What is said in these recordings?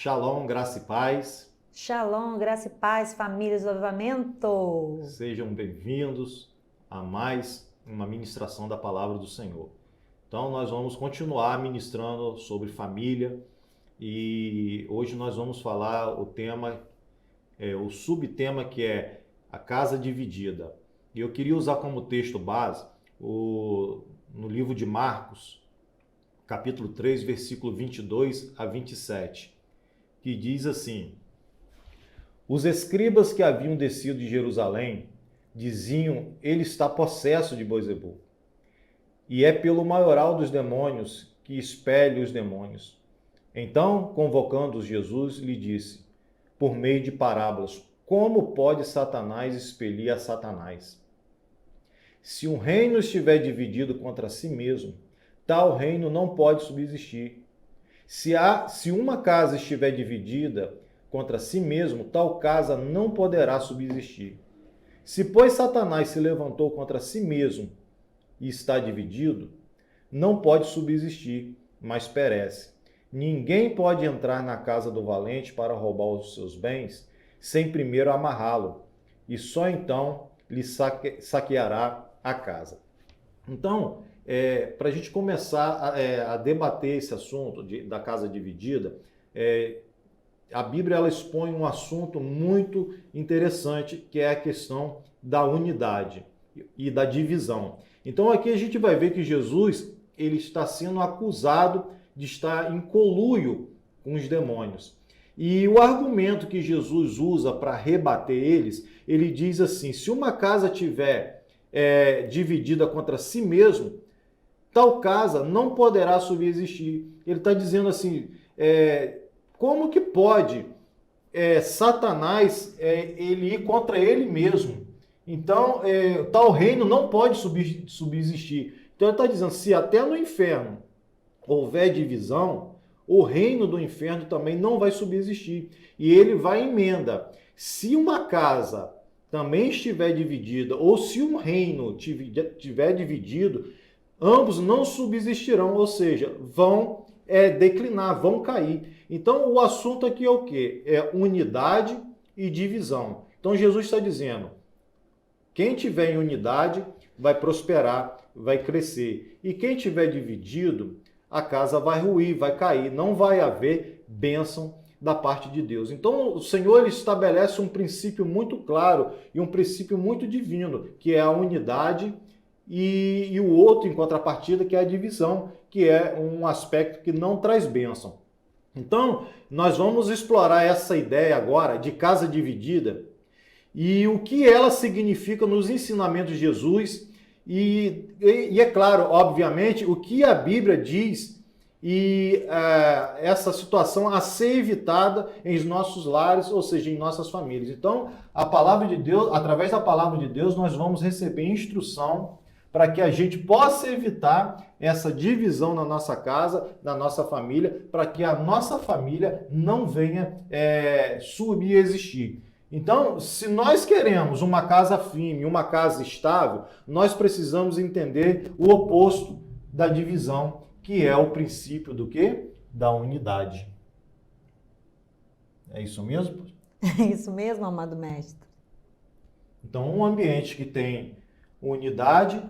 Shalom, graça e paz. Shalom, graça e paz, famílias do Avivamento. Sejam bem-vindos a mais uma ministração da Palavra do Senhor. Então, nós vamos continuar ministrando sobre família e hoje nós vamos falar o subtema que é a casa dividida. E eu queria usar como texto base no livro de Marcos, capítulo 3, versículo 22 a 27, que diz assim: Os escribas que haviam descido de Jerusalém diziam: ele está possesso de Beelzebul, e é pelo maioral dos demônios que expele os demônios. Então, convocando-os, Jesus lhe disse, por meio de parábolas: como pode Satanás expelir a Satanás? Se um reino estiver dividido contra si mesmo, tal reino não pode subsistir. Se uma casa estiver dividida contra si mesmo, tal casa não poderá subsistir. Se, pois, Satanás se levantou contra si mesmo e está dividido, não pode subsistir, mas perece. Ninguém pode entrar na casa do valente para roubar os seus bens, sem primeiro amarrá-lo, e só então lhe saqueará a casa. Então, para a gente começar a debater esse assunto da casa dividida, a Bíblia ela expõe um assunto muito interessante, que é a questão da unidade e da divisão. Então aqui a gente vai ver que Jesus ele está sendo acusado de estar em conluio com os demônios. E o argumento que Jesus usa para rebater eles, ele diz assim: se uma casa tiver dividida contra si mesmo, tal casa não poderá subsistir. Ele está dizendo assim, como que pode Satanás ele ir contra ele mesmo? Então, tal reino não pode subsistir. Então ele está dizendo, se até no inferno houver divisão, o reino do inferno também não vai subsistir. E ele vai emenda. Se uma casa também estiver dividida, ou se um reino estiver dividido, ambos não subsistirão, ou seja, vão declinar, vão cair. Então o assunto aqui é o quê? É unidade e divisão. Então Jesus está dizendo, quem tiver em unidade vai prosperar, vai crescer. E quem tiver dividido, a casa vai ruir, vai cair, não vai haver bênção da parte de Deus. Então o Senhor ele estabelece um princípio muito claro e um princípio muito divino, que é a unidade e o outro, em contrapartida, que é a divisão, que é um aspecto que não traz bênção. Então, nós vamos explorar essa ideia agora de casa dividida e o que ela significa nos ensinamentos de Jesus e é claro, obviamente, o que a Bíblia diz e essa situação a ser evitada em nossos lares, ou seja, em nossas famílias. Então, a palavra de Deus, através da palavra de Deus, nós vamos receber instrução para que a gente possa evitar essa divisão na nossa casa, na nossa família, para que a nossa família não venha subexistir. Então, se nós queremos uma casa firme, uma casa estável, nós precisamos entender o oposto da divisão, que é o princípio do quê? Da unidade. É isso mesmo? É isso mesmo, amado mestre. Então, um ambiente que tem unidade,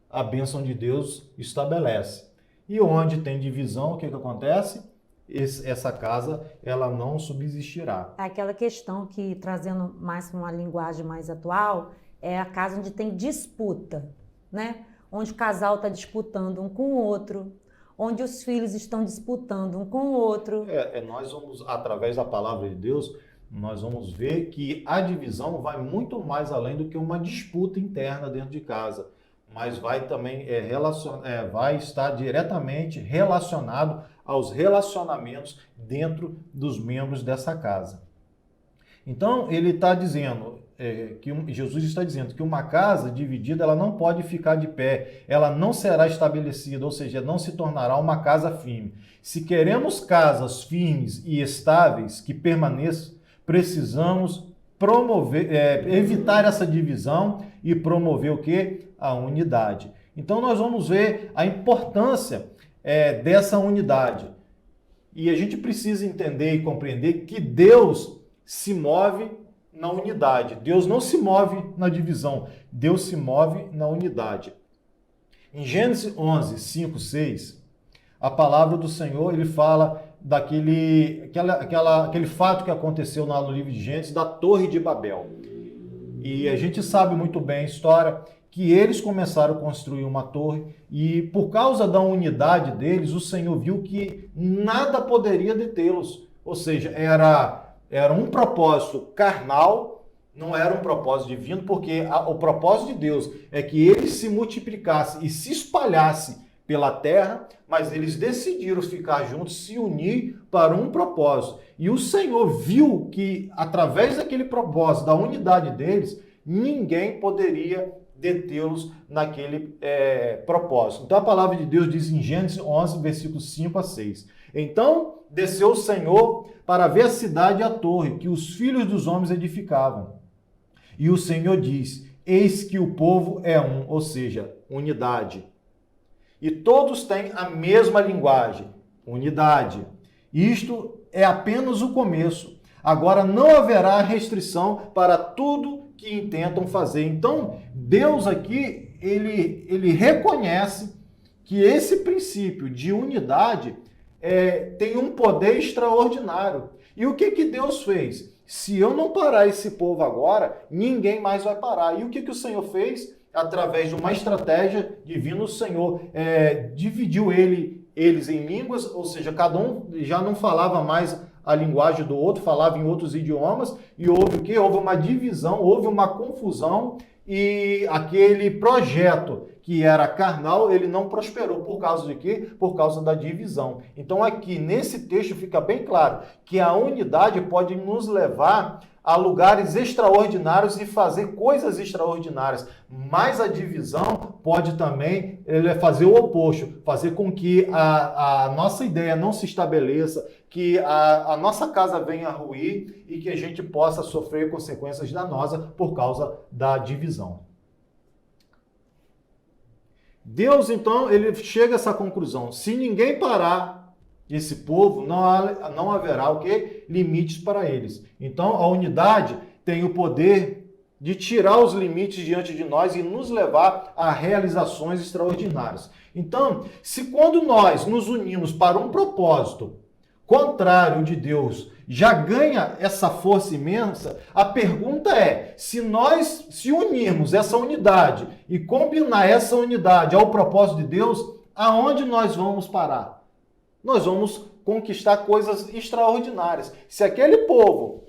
a bênção de Deus estabelece. E onde tem divisão, o que acontece? Essa casa ela não subsistirá. Aquela questão que, trazendo mais para uma linguagem mais atual, é a casa onde tem disputa, né? Onde o casal está disputando um com o outro, onde os filhos estão disputando um com o outro. Nós vamos, através da palavra de Deus, nós vamos ver que a divisão vai muito mais além do que uma disputa interna dentro de casa, mas vai também vai estar diretamente relacionado aos relacionamentos dentro dos membros dessa casa. Então, ele está dizendo, Jesus está dizendo que uma casa dividida ela não pode ficar de pé, ela não será estabelecida, ou seja, não se tornará uma casa firme. Se queremos casas firmes e estáveis que permaneçam, precisamos evitar essa divisão e promover o quê? A unidade. Então nós vamos ver a importância dessa unidade. E a gente precisa entender e compreender que Deus se move na unidade. Deus não se move na divisão. Deus se move na unidade. Em Gênesis 11, 5, 6, a palavra do Senhor, ele fala aquele fato que aconteceu no livro de Gênesis, da Torre de Babel. E a gente sabe muito bem a história, que eles começaram a construir uma torre e por causa da unidade deles, o Senhor viu que nada poderia detê-los. Ou seja, era um propósito carnal, não era um propósito divino, porque o propósito de Deus é que eles se multiplicassem e se espalhassem pela terra, mas eles decidiram ficar juntos, se unir para um propósito. E o Senhor viu que, através daquele propósito, da unidade deles, ninguém poderia detê-los naquele propósito. Então a palavra de Deus diz em Gênesis 11, versículos 5 a 6. Então desceu o Senhor para ver a cidade e a torre que os filhos dos homens edificavam. E o Senhor diz: eis que o povo é um, ou seja, unidade. E todos têm a mesma linguagem, unidade. Isto é apenas o começo. Agora não haverá restrição para tudo que intentam fazer. Então, Deus aqui, ele reconhece que esse princípio de unidade tem um poder extraordinário. E o que Deus fez? Se eu não parar esse povo agora, ninguém mais vai parar. E o que o Senhor fez? Através de uma estratégia divina, o Senhor dividiu eles em línguas, ou seja, cada um já não falava mais a linguagem do outro, falava em outros idiomas, e houve o quê? Houve uma divisão, houve uma confusão, e aquele projeto que era carnal, ele não prosperou. Por causa de quê? Por causa da divisão. Então aqui, nesse texto, fica bem claro que a unidade pode nos levar a lugares extraordinários e fazer coisas extraordinárias, mas a divisão pode também fazer o oposto, fazer com que a nossa ideia não se estabeleça, que a nossa casa venha a ruir e que a gente possa sofrer consequências danosas por causa da divisão. Deus, então, ele chega a essa conclusão: se ninguém parar esse povo, não haverá o quê? Limites para eles. Então, a unidade tem o poder de tirar os limites diante de nós e nos levar a realizações extraordinárias. Então, se quando nós nos unimos para um propósito contrário de Deus, já ganha essa força imensa, a pergunta é, se nós se unirmos essa unidade e combinar essa unidade ao propósito de Deus, aonde nós vamos parar? Nós vamos conquistar coisas extraordinárias. Se aquele povo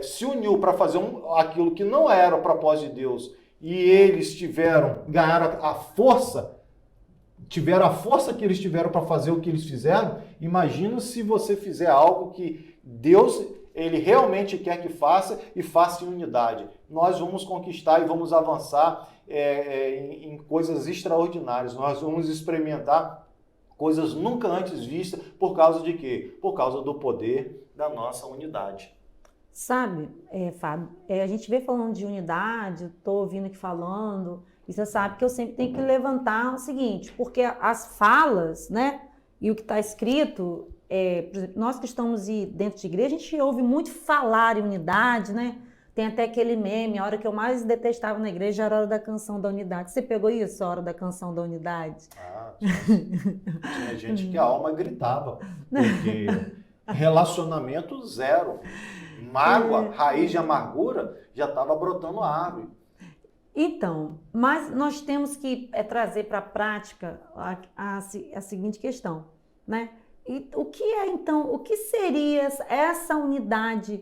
se uniu para fazer aquilo que não era o propósito de Deus e eles ganharam a força, tiveram a força que eles tiveram para fazer o que eles fizeram, imagina se você fizer algo que Deus ele realmente quer que faça e faça em unidade. Nós vamos conquistar e vamos avançar em coisas extraordinárias. Nós vamos experimentar coisas nunca antes vistas. Por causa de quê? Por causa do poder da nossa unidade. Sabe, Fábio, a gente vê falando de unidade, estou ouvindo aqui falando, e você sabe que eu sempre tenho que levantar o seguinte, porque as falas, né, e o que está escrito, por exemplo, nós que estamos dentro de igreja, a gente ouve muito falar em unidade, né? Tem até aquele meme, a hora que eu mais detestava na igreja era a hora da canção da unidade. Você pegou isso, a hora da canção da unidade? Tinha gente que a alma gritava, porque relacionamento zero, mágoa, raiz de amargura, já estava brotando a árvore. Então, mas nós temos que trazer para a prática a seguinte questão, né? E o que então, o que seria essa unidade?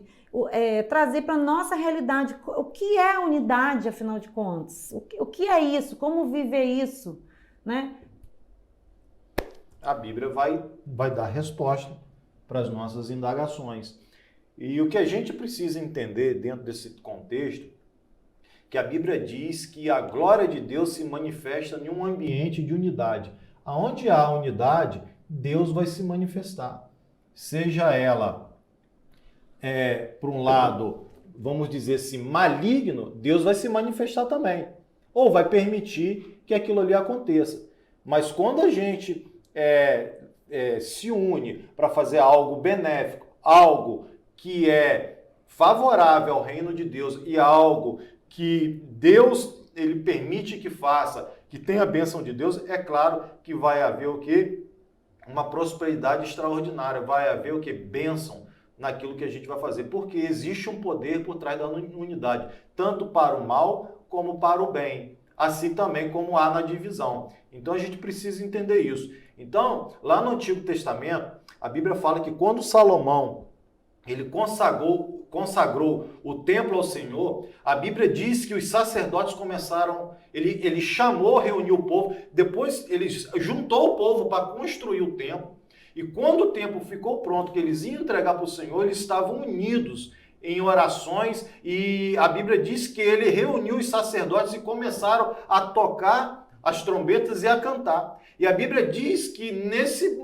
Trazer para a nossa realidade, o que é a unidade, afinal de contas? O que é isso? Como viver isso? Né? A Bíblia vai dar resposta para as nossas indagações. E o que a gente precisa entender dentro desse contexto, que a Bíblia diz que a glória de Deus se manifesta em um ambiente de unidade. Aonde há unidade, Deus vai se manifestar. Seja ela por um lado, vamos dizer assim, maligno, Deus vai se manifestar também. Ou vai permitir que aquilo ali aconteça. Mas quando a gente se une para fazer algo benéfico, algo que é favorável ao reino de Deus e algo que Deus ele permite que faça, que tenha a bênção de Deus, é claro que vai haver o quê? Uma prosperidade extraordinária, vai haver o quê? Bênção naquilo que a gente vai fazer, porque existe um poder por trás da unidade, tanto para o mal como para o bem, assim também como há na divisão. Então a gente precisa entender isso. Então, lá no Antigo Testamento, a Bíblia fala que quando Salomão ele consagrou o templo ao Senhor, a Bíblia diz que os sacerdotes começaram, ele chamou, reuniu o povo, depois ele juntou o povo para construir o templo, e quando o templo ficou pronto, que eles iam entregar para o Senhor, eles estavam unidos em orações, e a Bíblia diz que ele reuniu os sacerdotes e começaram a tocar as trombetas e a cantar. E a Bíblia diz que nesse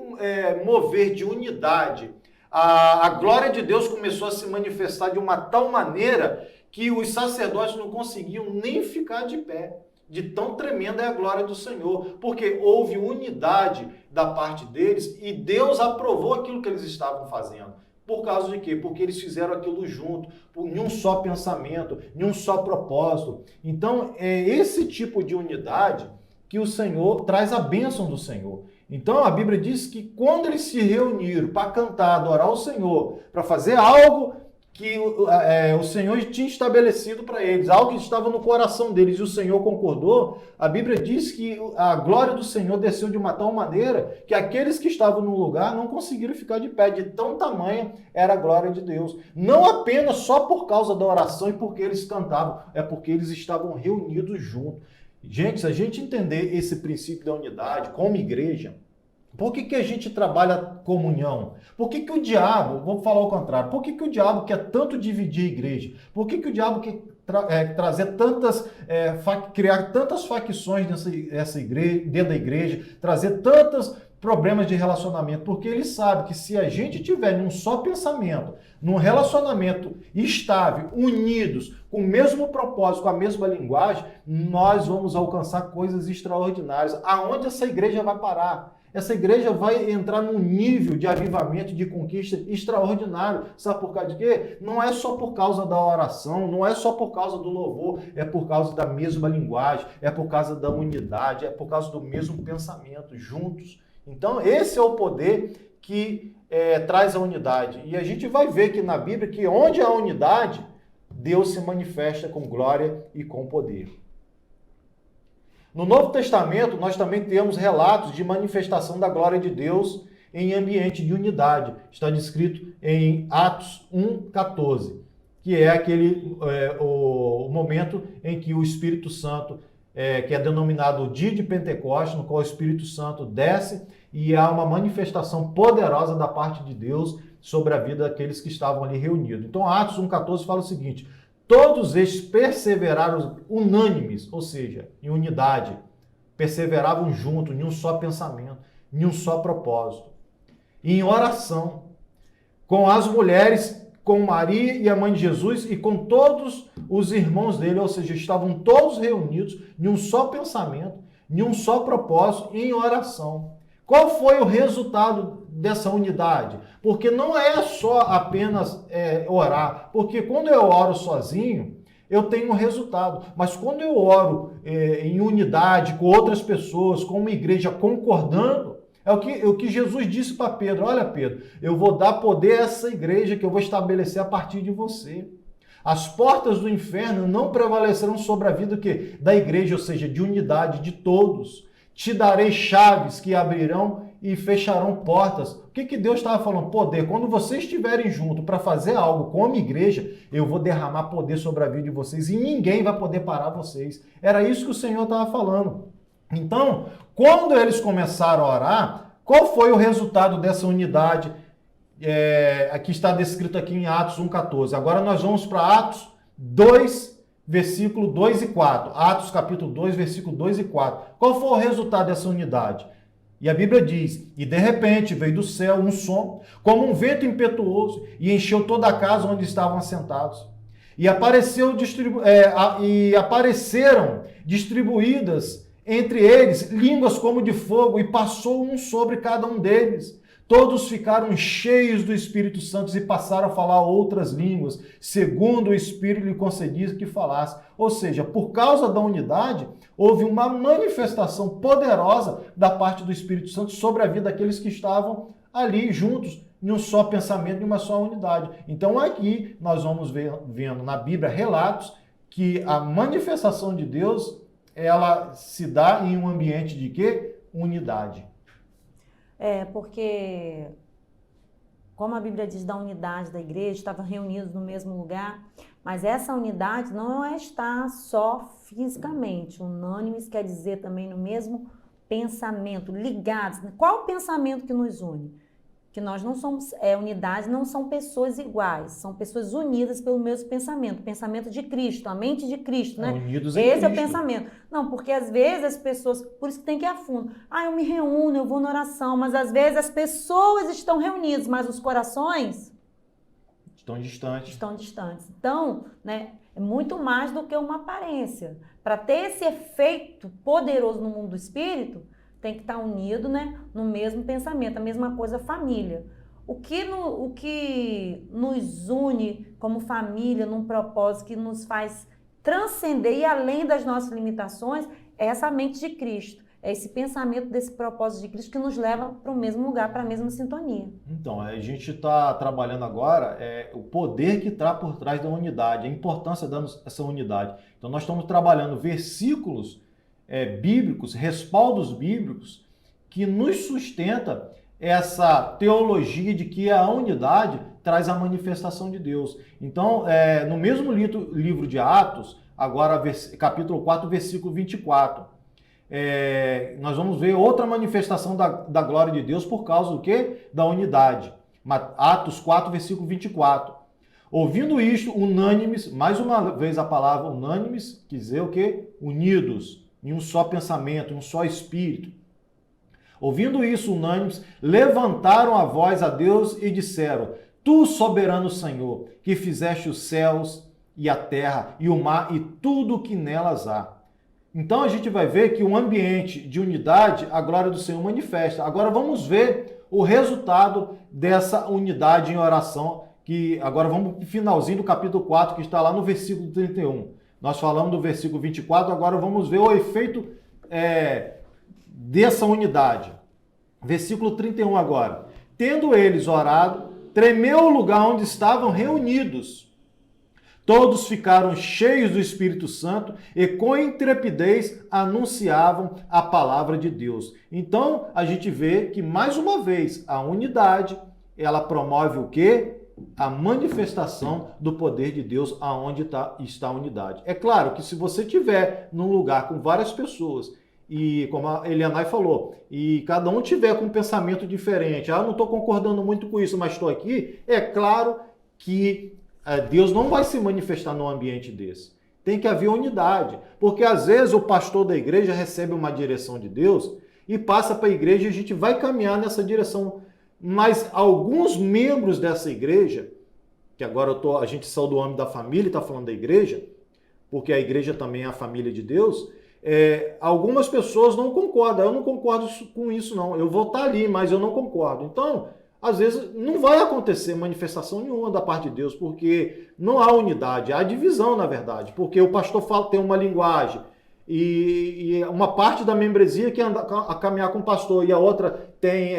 mover de unidade, a glória de Deus começou a se manifestar de uma tal maneira que os sacerdotes não conseguiam nem ficar de pé. De tão tremenda é a glória do Senhor, porque houve unidade da parte deles e Deus aprovou aquilo que eles estavam fazendo. Por causa de quê? Porque eles fizeram aquilo junto, em um só pensamento, em um só propósito. Então, é esse tipo de unidade que o Senhor traz a bênção do Senhor. Então, a Bíblia diz que quando eles se reuniram para cantar, adorar o Senhor, para fazer algo que o Senhor tinha estabelecido para eles, algo que estava no coração deles e o Senhor concordou, a Bíblia diz que a glória do Senhor desceu de uma tal maneira que aqueles que estavam no lugar não conseguiram ficar de pé, de tão tamanha era a glória de Deus. Não apenas só por causa da oração e porque eles cantavam, é porque eles estavam reunidos juntos. Gente, se a gente entender esse princípio da unidade como igreja, por que a gente trabalha comunhão? Por que o diabo, vou falar o contrário, por que o diabo quer tanto dividir a igreja? Por que o diabo quer trazer criar tantas facções dentro da igreja, trazer tantos problemas de relacionamento? Porque ele sabe que se a gente tiver num só pensamento, num relacionamento estável, unidos, com o mesmo propósito, com a mesma linguagem, nós vamos alcançar coisas extraordinárias. Aonde essa igreja vai parar? Essa igreja vai entrar num nível de avivamento, de conquista extraordinário. Sabe por causa de quê? Não é só por causa da oração, não é só por causa do louvor, é por causa da mesma linguagem, é por causa da unidade, é por causa do mesmo pensamento, juntos. Então, esse é o poder que traz a unidade. E a gente vai ver que na Bíblia que onde há unidade, Deus se manifesta com glória e com poder. No Novo Testamento, nós também temos relatos de manifestação da glória de Deus em ambiente de unidade. Está descrito em Atos 1:14, que é o momento em que o Espírito Santo, que é denominado o dia de Pentecostes, no qual o Espírito Santo desce e há uma manifestação poderosa da parte de Deus sobre a vida daqueles que estavam ali reunidos. Então, Atos 1:14 fala o seguinte: todos estes perseveraram unânimes, ou seja, em unidade, perseveravam juntos, em um só pensamento, em um só propósito, em oração, com as mulheres, com Maria e a mãe de Jesus e com todos os irmãos dele, ou seja, estavam todos reunidos em um só pensamento, em um só propósito, em oração. Qual foi o resultado dessa unidade? Porque não é só apenas orar, porque quando eu oro sozinho, eu tenho um resultado, mas quando eu oro em unidade com outras pessoas, com uma igreja concordando, é o que Jesus disse para Pedro: olha, Pedro, eu vou dar poder a essa igreja que eu vou estabelecer a partir de você. As portas do inferno não prevalecerão sobre a vida da igreja, ou seja, de unidade de todos. Te darei chaves que abrirão e fecharão portas. O que Deus estava falando? Poder. Quando vocês estiverem juntos para fazer algo como igreja, eu vou derramar poder sobre a vida de vocês e ninguém vai poder parar vocês. Era isso que o Senhor estava falando. Então, quando eles começaram a orar, qual foi o resultado dessa unidade que está descrito aqui em Atos 1:14? Agora nós vamos para Atos 2, versículo 2 e 4. Atos capítulo 2, versículo 2 e 4. Qual foi o resultado dessa unidade? E a Bíblia diz: e de repente veio do céu um som, como um vento impetuoso, e encheu toda a casa onde estavam assentados. E apareceram distribuídas entre eles línguas como de fogo, e passou um sobre cada um deles. Todos ficaram cheios do Espírito Santo e passaram a falar outras línguas, segundo o Espírito lhe concedia que falasse. Ou seja, por causa da unidade, houve uma manifestação poderosa da parte do Espírito Santo sobre a vida daqueles que estavam ali juntos, em um só pensamento, em uma só unidade. Então aqui nós vamos vendo na Bíblia relatos que a manifestação de Deus, ela se dá em um ambiente de quê? Unidade. Porque, como a Bíblia diz da unidade da igreja, estavam reunidos no mesmo lugar, mas essa unidade não é estar só fisicamente. Unânimes quer dizer também no mesmo pensamento, ligados. Qual o pensamento que nos une? Que nós não somos, unidade não são pessoas iguais, são pessoas unidas pelo mesmo pensamento, o pensamento de Cristo, a mente de Cristo, né? Unidos em Esse Cristo. é o pensamento. Não, porque às vezes as pessoas, por isso que tem que ir a fundo. Eu me reúno, eu vou na oração, mas às vezes as pessoas estão reunidas, mas os corações estão distantes. Estão distantes. Então, né, é muito mais do que uma aparência. Para ter esse efeito poderoso no mundo do espírito, tem que estar unido, né, no mesmo pensamento, a mesma coisa família. O que nos une como família num propósito que nos faz transcender e além das nossas limitações é essa mente de Cristo, é esse pensamento desse propósito de Cristo que nos leva para o mesmo lugar, para a mesma sintonia. Então, a gente está trabalhando agora o poder que está por trás da unidade, a importância dessa unidade. Então, nós estamos trabalhando versículos bíblicos, respaldos bíblicos, que nos sustenta essa teologia de que a unidade traz a manifestação de Deus. Então, no mesmo livro de Atos, agora capítulo 4, versículo 24, nós vamos ver outra manifestação da glória de Deus por causa do quê? Da unidade. Atos 4, versículo 24. Ouvindo isto, unânimes, mais uma vez a palavra unânimes, quer dizer o quê? Unidos, em um só pensamento, em um só espírito. Ouvindo isso, unânimes, levantaram a voz a Deus e disseram: Tu, soberano Senhor, que fizeste os céus e a terra e o mar e tudo o que nelas há. Então a gente vai ver que um ambiente de unidade, a glória do Senhor manifesta. Agora vamos ver o resultado dessa unidade em oração, que agora vamos para o finalzinho do capítulo 4, que está lá no versículo 31. Nós falamos do versículo 24, agora vamos ver o efeito dessa unidade. Versículo 31 agora. Tendo eles orado, tremeu o lugar onde estavam reunidos. Todos ficaram cheios do Espírito Santo e com intrepidez anunciavam a palavra de Deus. Então, a gente vê que, mais uma vez, a unidade, ela promove o quê? A manifestação do poder de Deus aonde está a unidade. É claro que se você estiver num lugar com várias pessoas, e como a Elianai falou, e cada um tiver com um pensamento diferente, eu não estou concordando muito com isso, mas estou aqui, é claro que Deus não vai se manifestar num ambiente desse. Tem que haver unidade, porque às vezes o pastor da igreja recebe uma direção de Deus e passa para a igreja e a gente vai caminhar nessa direção. Mas alguns membros dessa igreja, que agora a gente saiu do âmbito da família e está falando da igreja, porque a igreja também é a família de Deus, algumas pessoas não concordam. Eu não concordo com isso, não. Eu vou estar ali, mas eu não concordo. Então, às vezes, não vai acontecer manifestação nenhuma da parte de Deus, porque não há unidade, há divisão, na verdade. Porque o pastor tem uma linguagem, e uma parte da membresia que anda a caminhar com o pastor, e a outra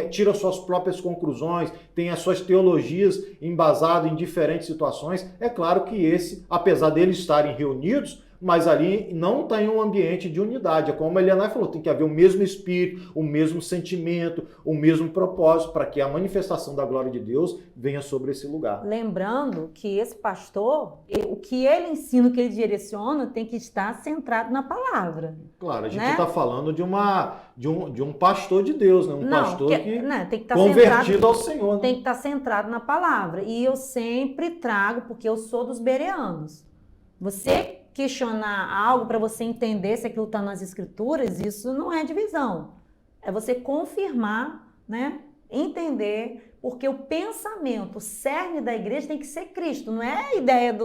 tira suas próprias conclusões, tem as suas teologias embasadas em diferentes situações. É claro que apesar deles estarem reunidos, mas ali não tem um ambiente de unidade. É como a Elianai falou, tem que haver o mesmo espírito, o mesmo sentimento, o mesmo propósito, para que a manifestação da glória de Deus venha sobre esse lugar. Lembrando que esse pastor, o que ele ensina, o que ele direciona, tem que estar centrado na palavra. Claro, a gente está falando de um pastor de Deus, né? Pastor que tem que estar convertido ao Senhor. Né? Tem que estar centrado na palavra. E eu sempre trago, porque eu sou dos bereanos. Você questionar algo para você entender se aquilo está nas escrituras, isso não é divisão. É você confirmar, né? Entender, porque o pensamento, o cerne da igreja tem que ser Cristo. Não é a ideia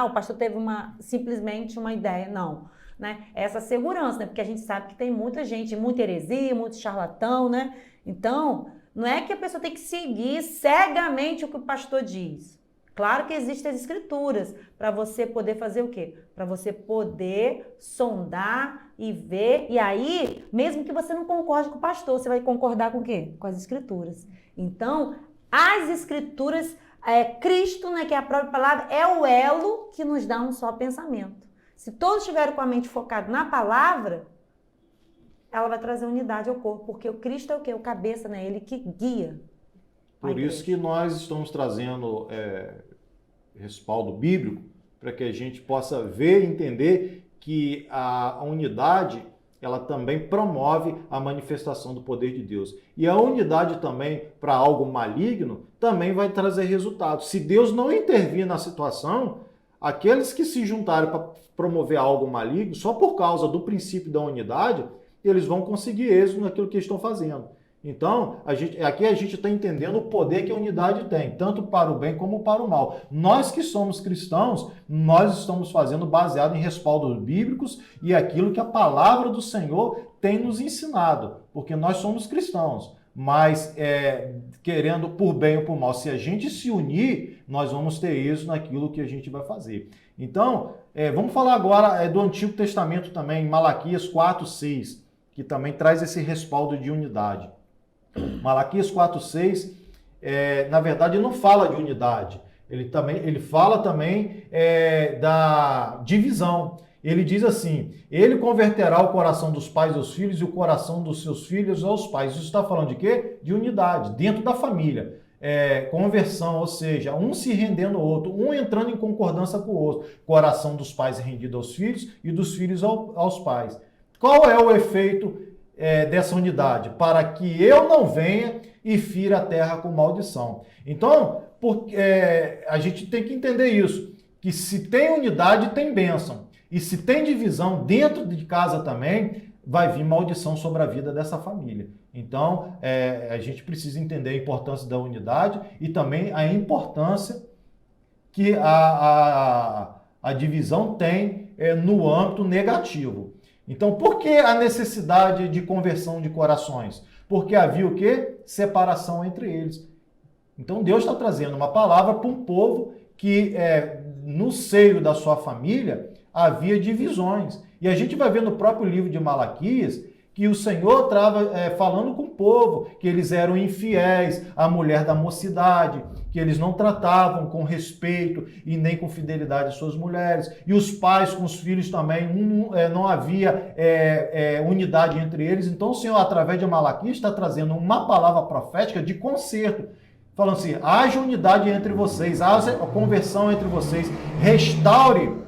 o pastor teve simplesmente uma ideia, não. né? Essa segurança, né? Porque a gente sabe que tem muita gente, muita heresia, muito charlatão, né? Então, não é que a pessoa tem que seguir cegamente o que o pastor diz. Claro que existem as escrituras para você poder fazer o quê? Para você poder sondar e ver. E aí, mesmo que você não concorde com o pastor, você vai concordar com o quê? Com as escrituras. Então, as escrituras, Cristo, né, que é a própria palavra, é o elo que nos dá um só pensamento. Se todos estiverem com a mente focada na palavra, ela vai trazer unidade ao corpo, porque o Cristo é o quê? O cabeça, né? Ele que guia. Por isso que nós estamos trazendo respaldo bíblico para que a gente possa ver e entender que a unidade ela também promove a manifestação do poder de Deus. E a unidade também para algo maligno também vai trazer resultados. Se Deus não intervir na situação, aqueles que se juntarem para promover algo maligno, só por causa do princípio da unidade, eles vão conseguir êxito naquilo que estão fazendo. Então, aqui a gente está entendendo o poder que a unidade tem, tanto para o bem como para o mal. Nós que somos cristãos, nós estamos fazendo baseado em respaldos bíblicos e aquilo que a palavra do Senhor tem nos ensinado, porque nós somos cristãos. Mas, querendo por bem ou por mal, se a gente se unir, nós vamos ter êxito naquilo que a gente vai fazer. Então, vamos falar agora do Antigo Testamento também, Malaquias 4:6, que também traz esse respaldo de unidade. Malaquias 4:6, na verdade, não fala de unidade. Ele fala também da divisão. Ele diz assim: ele converterá o coração dos pais aos filhos e o coração dos seus filhos aos pais. Isso está falando de quê? De unidade, dentro da família. Conversão, ou seja, um se rendendo ao outro, um entrando em concordância com o outro. Coração dos pais rendido aos filhos e dos filhos aos pais. Qual é o efeito dessa unidade? Para que eu não venha e fira a terra com maldição. Então, a gente tem que entender isso, que se tem unidade, tem bênção. E se tem divisão dentro de casa também, vai vir maldição sobre a vida dessa família. Então, a gente precisa entender a importância da unidade e também a importância que a divisão tem no âmbito negativo. Então, por que a necessidade de conversão de corações? Porque havia o quê? Separação entre eles. Então, Deus está trazendo uma palavra para um povo que, no seio da sua família, havia divisões. E a gente vai ver no próprio livro de Malaquias que o Senhor estava falando com o povo, que eles eram infiéis à mulher da mocidade, que eles não tratavam com respeito e nem com fidelidade as suas mulheres. E os pais com os filhos também, não havia unidade entre eles. Então o Senhor, através de Malaquias, está trazendo uma palavra profética de conserto, falando assim: haja unidade entre vocês, haja conversão entre vocês, restaure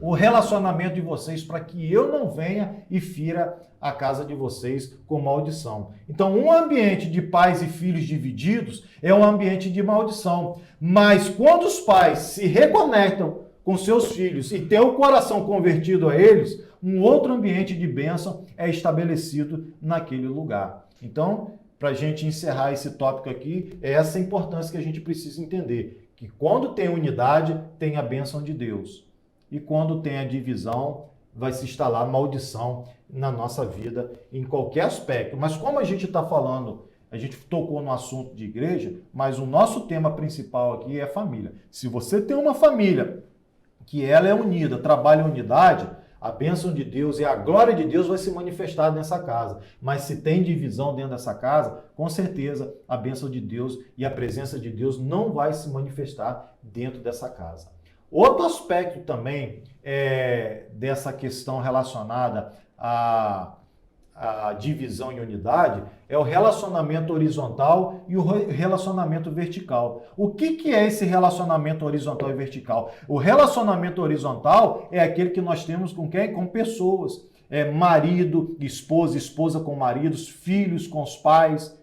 o relacionamento de vocês para que eu não venha e fira a casa de vocês com maldição. Então, um ambiente de pais e filhos divididos é um ambiente de maldição. Mas quando os pais se reconectam com seus filhos e têm o coração convertido a eles, um outro ambiente de bênção é estabelecido naquele lugar. Então, para a gente encerrar esse tópico aqui, é essa importância que a gente precisa entender, que quando tem unidade, tem a bênção de Deus. E quando tem a divisão, vai se instalar maldição na nossa vida, em qualquer aspecto. Mas como a gente está falando, a gente tocou no assunto de igreja, mas o nosso tema principal aqui é família. Se você tem uma família que ela é unida, trabalha em unidade, a bênção de Deus e a glória de Deus vai se manifestar nessa casa. Mas se tem divisão dentro dessa casa, com certeza a bênção de Deus e a presença de Deus não vai se manifestar dentro dessa casa. Outro aspecto também dessa questão relacionada à divisão e unidade é o relacionamento horizontal e o relacionamento vertical. O que é esse relacionamento horizontal e vertical? O relacionamento horizontal é aquele que nós temos com quem? Com pessoas. Marido, esposa com maridos, filhos com os pais.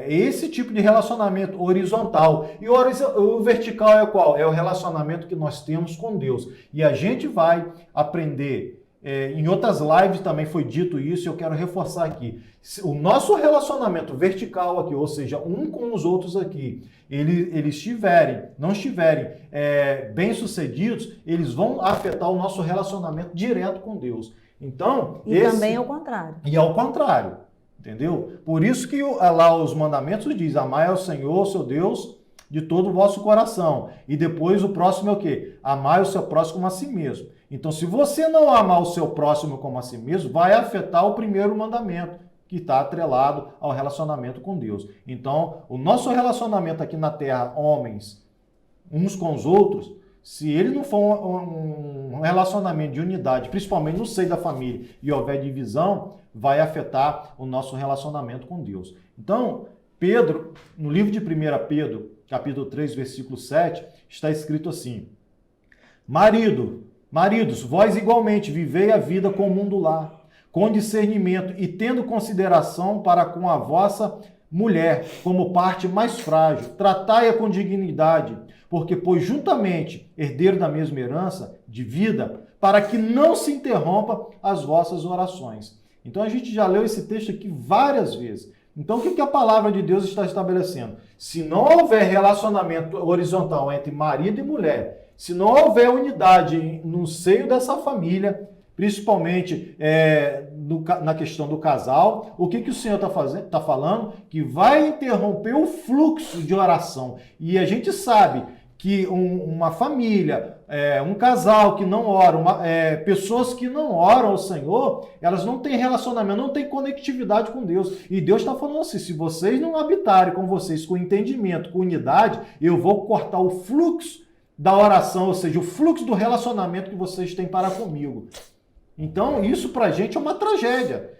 Esse tipo de relacionamento horizontal. E o vertical é qual? É o relacionamento que nós temos com Deus. E a gente vai aprender em outras lives também foi dito isso, e eu quero reforçar aqui. O nosso relacionamento vertical aqui, ou seja, um com os outros aqui, eles não estiverem bem-sucedidos, eles vão afetar o nosso relacionamento direto com Deus. Então, também ao contrário. E ao contrário, entendeu? Por isso que lá os mandamentos diz: amai ao Senhor, seu Deus, de todo o vosso coração. E depois o próximo é o quê? Amai o seu próximo como a si mesmo. Então, se você não amar o seu próximo como a si mesmo, vai afetar o primeiro mandamento, que está atrelado ao relacionamento com Deus. Então, o nosso relacionamento aqui na Terra, homens, uns com os outros, se ele não for um relacionamento de unidade, principalmente no seio da família, e houver divisão, vai afetar o nosso relacionamento com Deus. Então, Pedro, no livro de 1 Pedro, capítulo 3, versículo 7, está escrito assim: Maridos, vós igualmente vivei a vida comum do lar, com discernimento e tendo consideração para com a vossa mulher como parte mais frágil. Tratai-a com dignidade, porque, pois juntamente herdeiro da mesma herança de vida, para que não se interrompa as vossas orações. Então a gente já leu esse texto aqui várias vezes. Então o que a palavra de Deus está estabelecendo? Se não houver relacionamento horizontal entre marido e mulher, se não houver unidade no seio dessa família, principalmente na questão do casal, o que o Senhor está falando? Que vai interromper o fluxo de oração. E a gente sabe que uma família, um casal que não ora, pessoas que não oram ao Senhor, elas não têm relacionamento, não têm conectividade com Deus. E Deus está falando assim: se vocês não habitarem com vocês com entendimento, com unidade, eu vou cortar o fluxo da oração, ou seja, o fluxo do relacionamento que vocês têm para comigo. Então, isso para a gente é uma tragédia.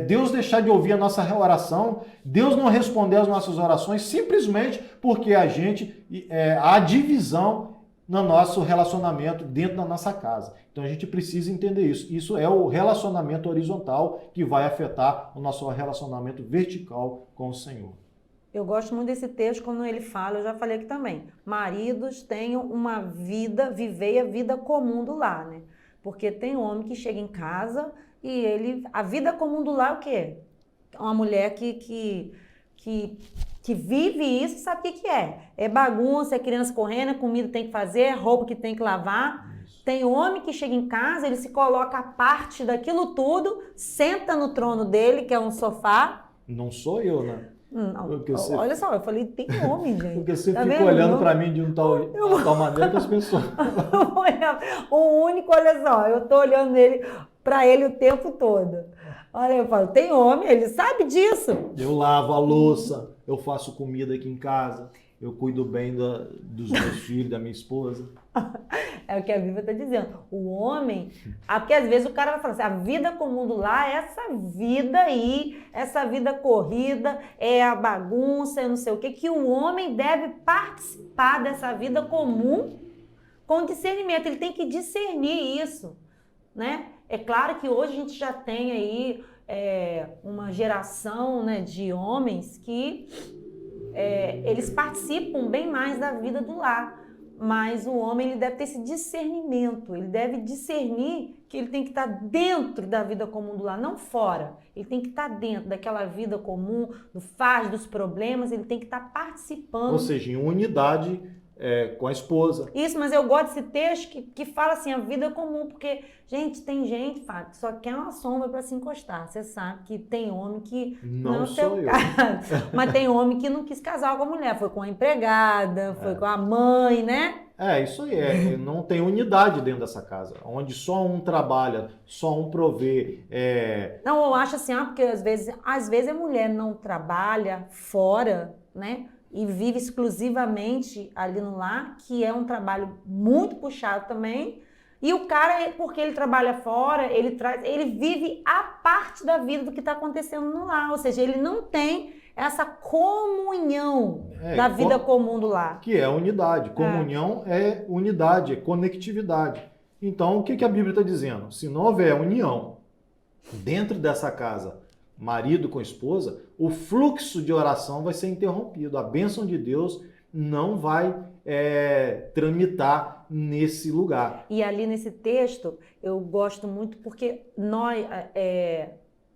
Deus deixar de ouvir a nossa oração, Deus não responder às nossas orações, simplesmente porque há divisão no nosso relacionamento dentro da nossa casa. Então, a gente precisa entender isso. Isso é o relacionamento horizontal que vai afetar o nosso relacionamento vertical com o Senhor. Eu gosto muito desse texto quando ele fala, eu já falei aqui também, maridos tenham uma vida, vivei a vida comum do lar, né? Porque tem homem que chega em casa e a vida comum do lar é o quê? Uma mulher que vive isso, sabe o que é? É bagunça, é criança correndo, é comida que tem que fazer, é roupa que tem que lavar. Isso. Tem homem que chega em casa, ele se coloca a parte daquilo tudo, senta no trono dele, que é um sofá. Não sou eu, né? Não, olha só, eu falei, tem homem, gente. Porque você fica olhando para mim de tal maneira que as pessoas... O único, olha só, eu tô olhando para ele o tempo todo. Olha, eu falo, tem homem, ele sabe disso. Eu lavo a louça, eu faço comida aqui em casa, eu cuido bem dos meus filhos, da minha esposa. É o que a Bíblia está dizendo. O homem, porque às vezes o cara vai falar assim, a vida comum do lar é essa vida aí, essa vida corrida, é a bagunça, é não sei o quê, que o homem deve participar dessa vida comum com discernimento. Ele tem que discernir isso, né? É claro que hoje a gente já tem aí uma geração, né, de homens que eles participam bem mais da vida do lar. Mas o homem ele deve ter esse discernimento, ele deve discernir que ele tem que estar dentro da vida comum do lar, não fora. Ele tem que estar dentro daquela vida comum, dos problemas, ele tem que estar participando. Ou seja, em unidade com a esposa. Isso, mas eu gosto desse texto que fala assim, a vida comum, porque, gente, tem gente, Fábio, que só quer uma sombra para se encostar. Você sabe que tem homem que não sou eu. Mas tem homem que não quis casar com a mulher, foi com a empregada, foi com a mãe, né? Isso aí, não tem unidade dentro dessa casa, onde só um trabalha, só um provê. Não, eu acho assim, porque às vezes a mulher não trabalha fora, né? E vive exclusivamente ali no lar, que é um trabalho muito puxado também. E o cara, porque ele trabalha fora, ele vive a parte da vida do que está acontecendo no lar. Ou seja, ele não tem essa comunhão da vida comum do lar. Que é a unidade. Comunhão é unidade, é conectividade. Então, o que a Bíblia está dizendo? Se não houver união dentro dessa casa, marido com esposa, o fluxo de oração vai ser interrompido. A bênção de Deus não vai tramitar nesse lugar. E ali nesse texto, eu gosto muito porque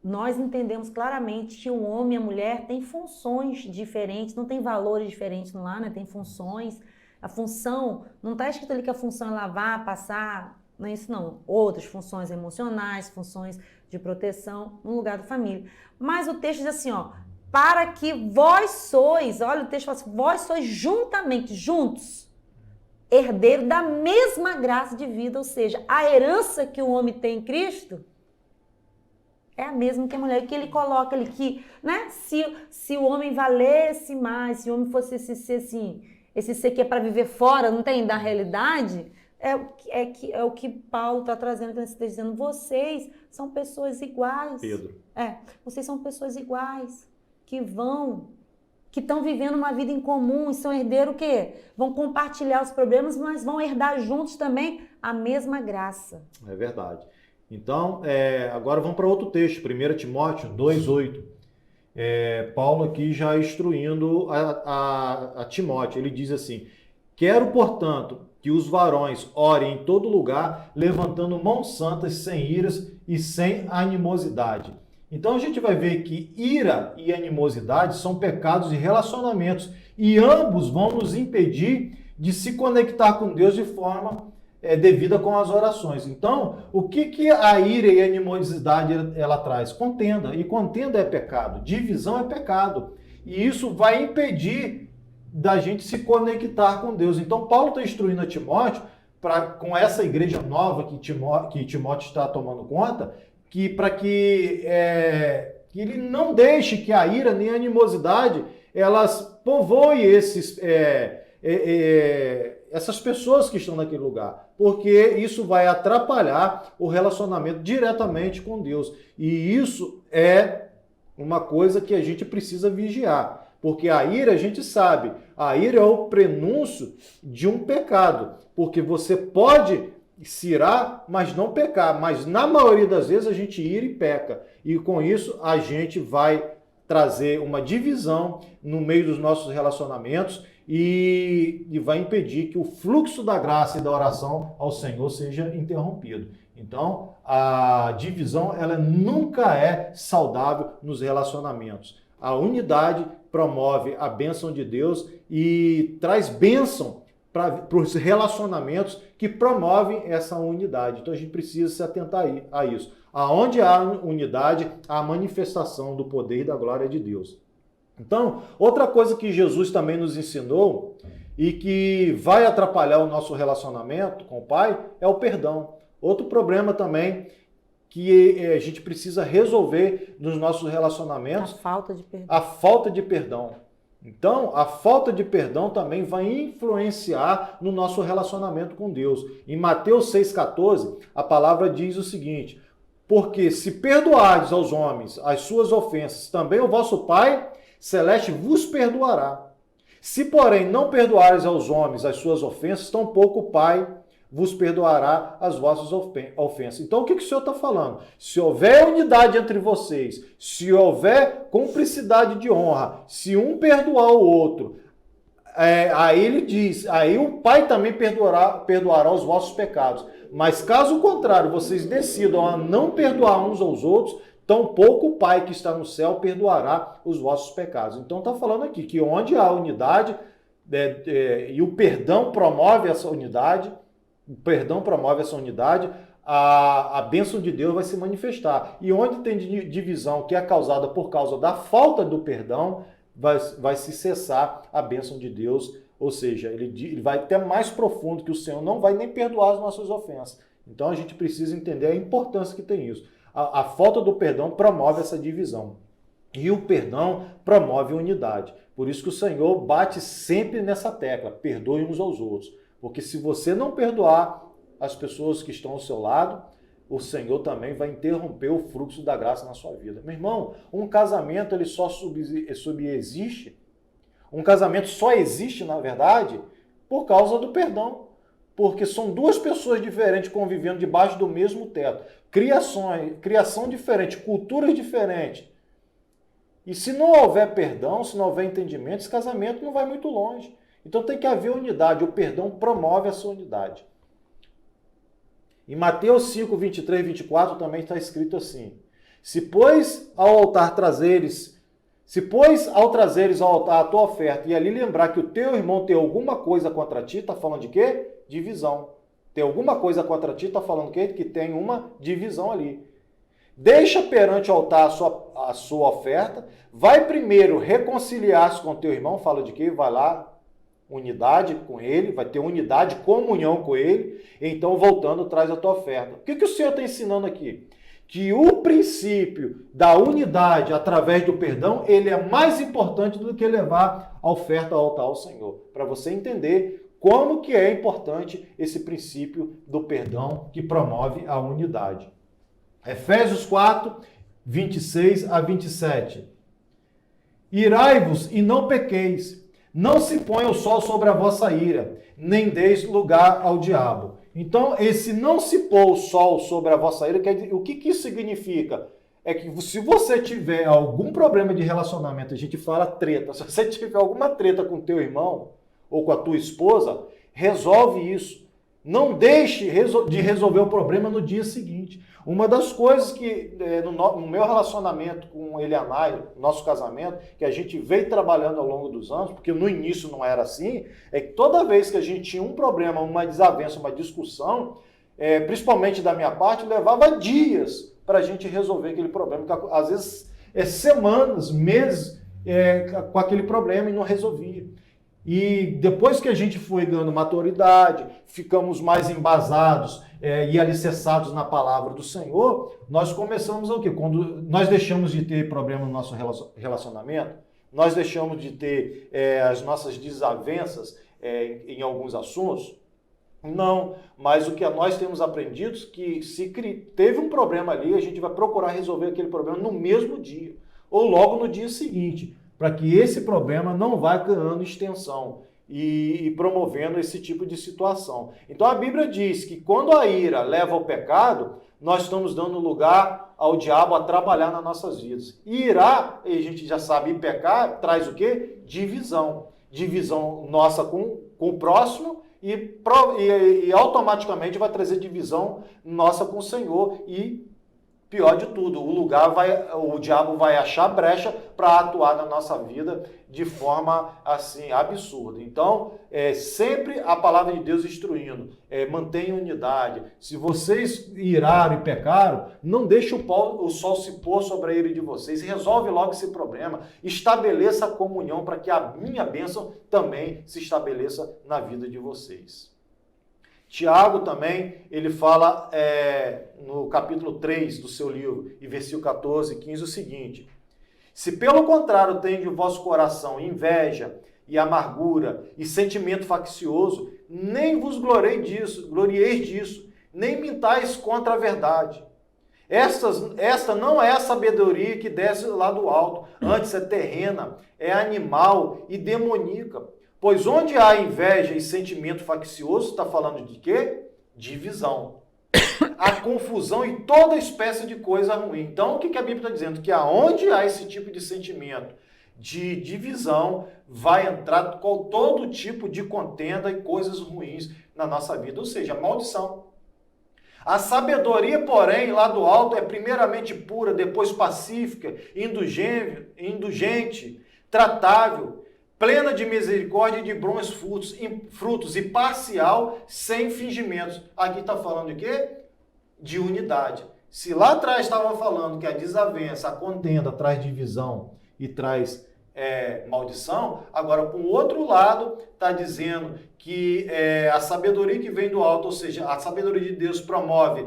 nós entendemos claramente que o homem e a mulher têm funções diferentes, não tem valores diferentes no lar, né? Tem funções. A função, não está escrito ali que a função é lavar, passar, não é isso não. Outras funções emocionais, funções de proteção no lugar da família. Mas o texto diz assim, ó, para que vós sois, olha o texto fala assim, vós sois juntamente, juntos, herdeiro da mesma graça de vida, ou seja, a herança que o homem tem em Cristo é a mesma que a mulher, que ele coloca ali, que, né, se o homem valesse mais, se o homem fosse esse ser que é para viver fora, não tem, da realidade, é o que Paulo está trazendo, está dizendo, vocês são pessoas iguais. Pedro. Vocês são pessoas iguais, que estão vivendo uma vida em comum e são herdeiros o quê? Vão compartilhar os problemas, mas vão herdar juntos também a mesma graça. É verdade. Então, agora vamos para outro texto, 1 Timóteo 2,8. Paulo aqui já instruindo a Timóteo, ele diz assim, quero, portanto, que os varões orem em todo lugar, levantando mãos santas, sem iras e sem animosidade. Então a gente vai ver que ira e animosidade são pecados de relacionamentos e ambos vão nos impedir de se conectar com Deus de forma devida com as orações. Então, o que a ira e a animosidade ela traz? Contenda. E contenda é pecado. Divisão é pecado. E isso vai impedir da gente se conectar com Deus. Então, Paulo está instruindo a Timóteo, com essa igreja nova que Timóteo está tomando conta, para que ele não deixe que a ira nem a animosidade elas povoem essas pessoas que estão naquele lugar, porque isso vai atrapalhar o relacionamento diretamente com Deus. E isso é uma coisa que a gente precisa vigiar, porque a ira, a gente sabe, a ira é o prenúncio de um pecado, porque você pode se irar, mas não pecar, mas na maioria das vezes a gente ira e peca, e com isso a gente vai trazer uma divisão no meio dos nossos relacionamentos e vai impedir que o fluxo da graça e da oração ao Senhor seja interrompido. Então, a divisão ela nunca é saudável nos relacionamentos. A unidade promove a bênção de Deus e traz bênção para os relacionamentos que promovem essa unidade. Então, a gente precisa se atentar a isso. Aonde há unidade, há a manifestação do poder e da glória de Deus. Então, outra coisa que Jesus também nos ensinou e que vai atrapalhar o nosso relacionamento com o Pai é o perdão. Outro problema também que a gente precisa resolver nos nossos relacionamentos. A falta de perdão. A falta de perdão. Então, a falta de perdão também vai influenciar no nosso relacionamento com Deus. Em Mateus 6,14, a palavra diz o seguinte, porque se perdoardes aos homens as suas ofensas, também o vosso Pai Celeste vos perdoará. Se, porém, não perdoares aos homens as suas ofensas, tampouco o Pai vos perdoará as vossas ofensas. Então, o que o Senhor está falando? Se houver unidade entre vocês, se houver cumplicidade de honra, se um perdoar o outro, aí ele diz, aí o Pai também perdoará os vossos pecados. Mas, caso contrário, vocês decidam a não perdoar uns aos outros, tampouco o Pai que está no céu perdoará os vossos pecados. Então está falando aqui que onde há unidade, e o perdão promove essa unidade, a bênção de Deus vai se manifestar. E onde tem divisão que é causada por causa da falta do perdão, vai se cessar a bênção de Deus, ou seja, ele vai até mais profundo, que o Senhor não vai nem perdoar as nossas ofensas. Então a gente precisa entender a importância que tem isso. A falta do perdão promove essa divisão. E o perdão promove a unidade. Por isso que o Senhor bate sempre nessa tecla, perdoe uns aos outros. Porque se você não perdoar as pessoas que estão ao seu lado, o Senhor também vai interromper o fluxo da graça na sua vida. Meu irmão, um casamento ele só subsiste, um casamento só existe, na verdade, por causa do perdão. Porque são duas pessoas diferentes convivendo debaixo do mesmo teto. Criação diferente, culturas diferentes. E se não houver perdão, se não houver entendimento, esse casamento não vai muito longe. Então tem que haver unidade. O perdão promove essa unidade. Em Mateus 5, 23 e 24 também está escrito assim: Se, pois, ao trazeres ao altar a tua oferta e ali lembrar que o teu irmão tem alguma coisa contra ti, está falando de quê? Divisão. Tem alguma coisa contra ti, está falando o quê? Que tem uma divisão ali. Deixa perante o altar a sua oferta, vai primeiro reconciliar-se com teu irmão, fala de quê? Vai lá, unidade com ele, vai ter unidade, comunhão com ele, então voltando traz a tua oferta. O que o Senhor está ensinando aqui? Que o princípio da unidade através do perdão, ele é mais importante do que levar a oferta ao altar ao Senhor. Para você entender como que é importante esse princípio do perdão que promove a unidade. Efésios 4, 26 a 27. Irai-vos e não pequeis. Não se ponha o sol sobre a vossa ira, nem deis lugar ao diabo. Então, esse não se pôr o sol sobre a vossa ira, o que isso significa? É que se você tiver algum problema de relacionamento, a gente fala treta, se você tiver alguma treta com o teu irmão ou com a tua esposa, resolve isso. Não deixe de resolver o problema no dia seguinte. Uma das coisas que no meu relacionamento com Elianai, nosso casamento, que a gente veio trabalhando ao longo dos anos, porque no início não era assim, é que toda vez que a gente tinha um problema, uma desavença, uma discussão, principalmente da minha parte, levava dias para a gente resolver aquele problema, que às vezes semanas, meses com aquele problema e não resolvia. E depois que a gente foi ganhando maturidade, ficamos mais embasados e alicerçados na palavra do Senhor, nós começamos o quê? Quando nós deixamos de ter problema no nosso relacionamento, nós deixamos de ter as nossas desavenças em alguns assuntos? Não, mas o que nós temos aprendido é que se teve um problema ali, a gente vai procurar resolver aquele problema no mesmo dia, ou logo no dia seguinte, para que esse problema não vá ganhando extensão e promovendo esse tipo de situação. Então a Bíblia diz que quando a ira leva ao pecado, nós estamos dando lugar ao diabo a trabalhar nas nossas vidas. E irá, a gente já sabe, pecar traz o quê? Divisão. Divisão nossa com o próximo e automaticamente vai trazer divisão nossa com o Senhor e pior de tudo, o diabo vai achar brecha para atuar na nossa vida de forma assim absurda. Então, sempre a palavra de Deus instruindo, mantenha unidade. Se vocês iraram e pecaram, não deixe o sol se pôr sobre a ira de vocês. Resolve logo esse problema. Estabeleça a comunhão para que a minha bênção também se estabeleça na vida de vocês. Tiago também, ele fala no capítulo 3 do seu livro, e versículo 14 e 15, o seguinte: Se pelo contrário tem de vosso coração inveja e amargura e sentimento faccioso, nem vos glorieis disso, nem mintais contra a verdade. Esta não é a sabedoria que desce lá do alto, antes é terrena, é animal e demoníaca. Pois onde há inveja e sentimento faccioso, está falando de quê? Divisão. Há confusão e toda espécie de coisa ruim. Então, o que a Bíblia está dizendo? Que aonde há esse tipo de sentimento de divisão, vai entrar com todo tipo de contenda e coisas ruins na nossa vida. Ou seja, maldição. A sabedoria, porém, lá do alto, é primeiramente pura, depois pacífica, indulgente, tratável, plena de misericórdia e de bons frutos e parcial, sem fingimentos. Aqui está falando de quê? De unidade. Se lá atrás estava falando que a desavença, a contenda traz divisão e traz maldição, agora, por outro lado, está dizendo que a sabedoria que vem do alto, ou seja, a sabedoria de Deus promove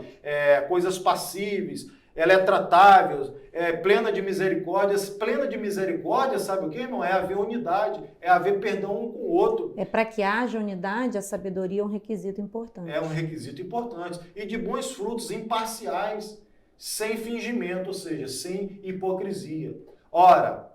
coisas passíveis, ela é tratável, plena de misericórdia. Plena de misericórdia, sabe o que, irmão? É haver unidade, é haver perdão um com o outro. Para que haja unidade, a sabedoria é um requisito importante. É um requisito importante. E de bons frutos imparciais, sem fingimento, ou seja, sem hipocrisia. Ora,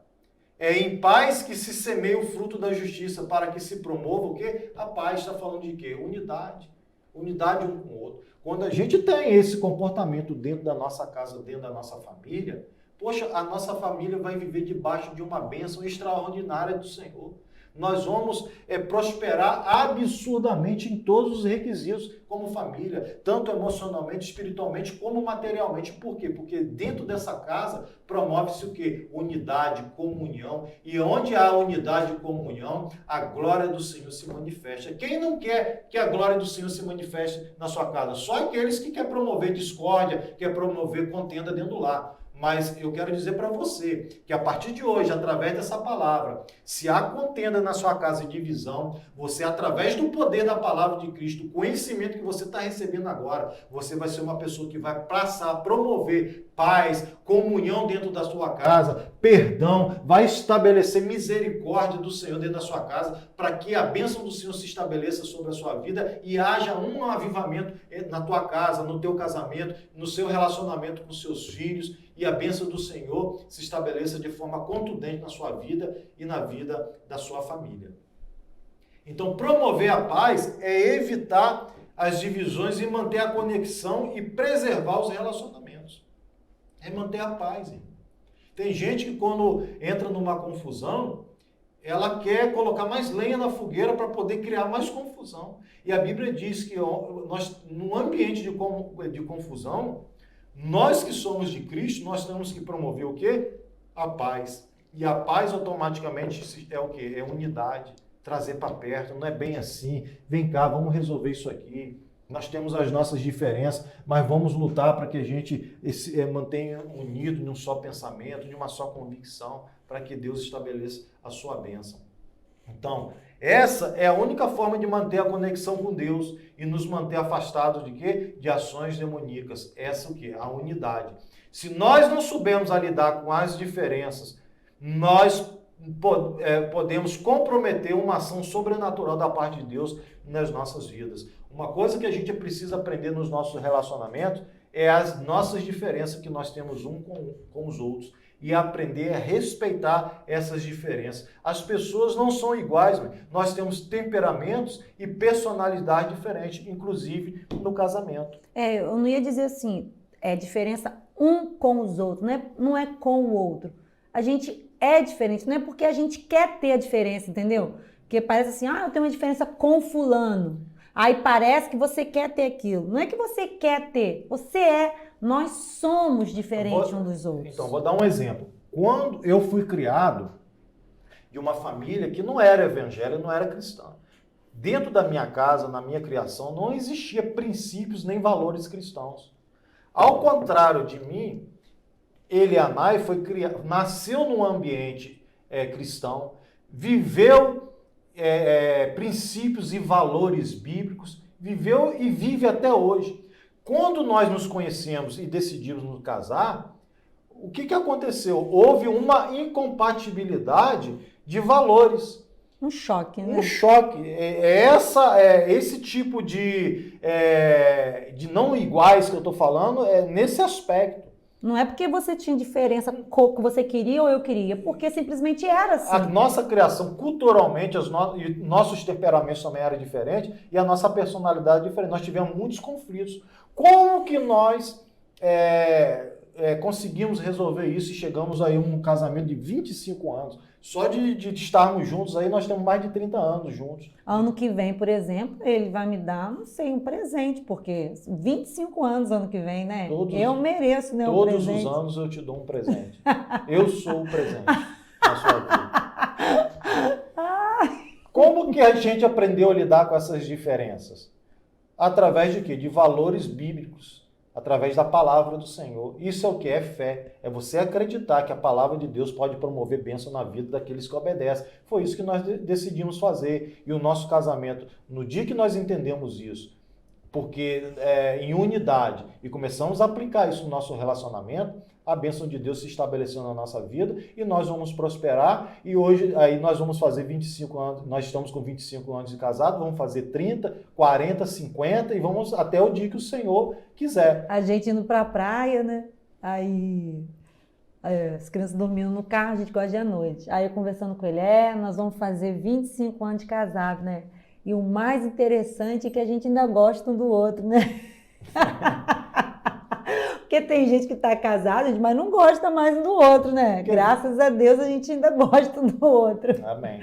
em paz que se semeia o fruto da justiça, para que se promova o quê? A paz. Está falando de quê? Unidade. Unidade um com o outro. Quando a gente tem esse comportamento dentro da nossa casa, dentro da nossa família, poxa, a nossa família vai viver debaixo de uma bênção extraordinária do Senhor. Nós vamos prosperar absurdamente em todos os requisitos, como família, tanto emocionalmente, espiritualmente, como materialmente. Por quê? Porque dentro dessa casa promove-se o quê? Unidade, comunhão. E onde há unidade e comunhão, a glória do Senhor se manifesta. Quem não quer que a glória do Senhor se manifeste na sua casa? Só aqueles que querem promover discórdia, querem promover contenda dentro do lar. Mas eu quero dizer para você que a partir de hoje, através dessa palavra, se há contenda na sua casa e divisão, você, através do poder da palavra de Cristo, o conhecimento que você está recebendo agora, você vai ser uma pessoa que vai passar a promover paz, comunhão dentro da sua casa, perdão, vai estabelecer misericórdia do Senhor dentro da sua casa, para que a bênção do Senhor se estabeleça sobre a sua vida e haja um avivamento na tua casa, no teu casamento, no seu relacionamento com seus filhos, e a bênção do Senhor se estabeleça de forma contundente na sua vida e na vida da sua família. Então, promover a paz é evitar as divisões e manter a conexão e preservar os relacionamentos. É manter a paz, irmão. Tem gente que quando entra numa confusão, ela quer colocar mais lenha na fogueira para poder criar mais confusão. E a Bíblia diz que nós, num ambiente de confusão, nós que somos de Cristo, nós temos que promover o quê? A paz. E a paz automaticamente é o quê? É unidade, trazer para perto. Não é bem assim. Vem cá, vamos resolver isso aqui. Nós temos as nossas diferenças, mas vamos lutar para que a gente mantenha unido em um só pensamento, em uma só convicção, para que Deus estabeleça a sua bênção. Então, essa é a única forma de manter a conexão com Deus e nos manter afastados de quê? De ações demoníacas. Essa é o quê? A unidade. Se nós não soubermos a lidar com as diferenças, nós podemos comprometer uma ação sobrenatural da parte de Deus nas nossas vidas. Uma coisa que a gente precisa aprender nos nossos relacionamentos é as nossas diferenças que nós temos com os outros. E aprender a respeitar essas diferenças. As pessoas não são iguais, nós temos temperamentos e personalidade diferentes, inclusive no casamento. Eu não ia dizer assim, diferença um com os outros, não é com o outro. A gente é diferente, não é porque a gente quer ter a diferença, entendeu? Porque parece assim, eu tenho uma diferença com fulano. Aí parece que você quer ter aquilo. Não é que você quer ter, você é. Nós somos diferentes uns dos outros. Então, vou dar um exemplo. Quando eu fui criado de uma família que não era evangélica, não era cristã. Dentro da minha casa, na minha criação, não existia princípios nem valores cristãos. Ao contrário de mim, Elianai nasceu num ambiente cristão, viveu princípios e valores bíblicos, viveu e vive até hoje. Quando nós nos conhecemos e decidimos nos casar, o que aconteceu? Houve uma incompatibilidade de valores. Um choque, né? Um choque. Esse tipo de não iguais que eu estou falando é nesse aspecto. Não é porque você tinha diferença que você queria ou eu queria, porque simplesmente era assim. A nossa criação, culturalmente, nossos temperamentos também eram diferentes e a nossa personalidade é diferente. Nós tivemos muitos conflitos. Como que nós conseguimos resolver isso e chegamos aí a um casamento de 25 anos? Só de estarmos juntos aí, nós temos mais de 30 anos juntos. Ano que vem, por exemplo, ele vai me dar, não sei, um presente, porque 25 anos ano que vem, né? Eu mereço, né, um presente. Todos os anos eu te dou um presente. Eu sou o presente na sua vida. Como que a gente aprendeu a lidar com essas diferenças? Através de quê? De valores bíblicos. Através da palavra do Senhor. Isso é o que é fé. É você acreditar que a palavra de Deus pode promover bênção na vida daqueles que obedecem. Foi isso que nós decidimos fazer. E o nosso casamento, no dia que nós entendemos isso, porque em unidade, e começamos a aplicar isso no nosso relacionamento, a bênção de Deus se estabeleceu na nossa vida e nós vamos prosperar. E hoje aí nós vamos fazer 25 anos, nós estamos com 25 anos de casado, vamos fazer 30, 40, 50 e vamos até o dia que o Senhor quiser. A gente indo pra praia, né? Aí as crianças dormindo no carro, a gente gosta de ir à noite. Aí eu conversando com ele, nós vamos fazer 25 anos de casado, né? E o mais interessante é que a gente ainda gosta um do outro, né? Porque tem gente que está casada, mas não gosta mais um do outro, né? Graças a Deus a gente ainda gosta um do outro. Amém.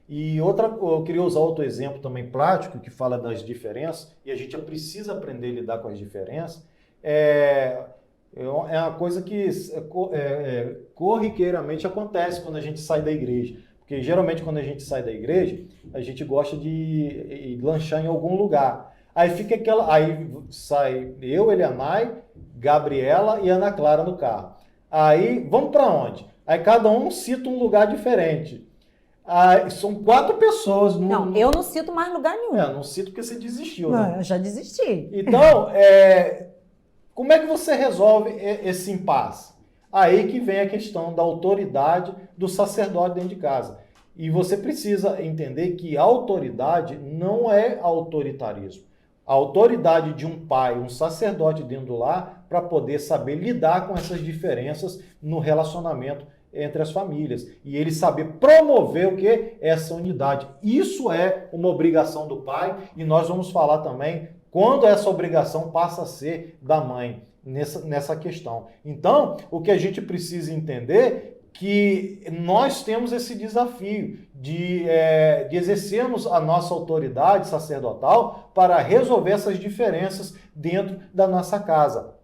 E outra, eu queria usar outro exemplo também prático, que fala das diferenças, e a gente precisa aprender a lidar com as diferenças. É uma coisa que corriqueiramente acontece quando a gente sai da igreja. Porque geralmente quando a gente sai da igreja, a gente gosta de lanchar em algum lugar. Aí fica aí sai eu, Elianai, Gabriela e Ana Clara no carro. Aí vamos para onde? Aí cada um cita um lugar diferente. São 4 pessoas. Não, eu não cito mais lugar nenhum. Não cito porque você desistiu. Não, né? eu já desisti. Então, como é que você resolve esse impasse? Aí que vem a questão da autoridade do sacerdote dentro de casa. E você precisa entender que a autoridade não é autoritarismo. A autoridade de um pai, um sacerdote dentro do lar, para poder saber lidar com essas diferenças no relacionamento entre as famílias. E ele saber promover o que? Essa unidade. Isso é uma obrigação do pai, e nós vamos falar também quando essa obrigação passa a ser da mãe nessa questão. Então, o que a gente precisa entender que nós temos esse desafio de exercermos a nossa autoridade sacerdotal para resolver essas diferenças dentro da nossa casa,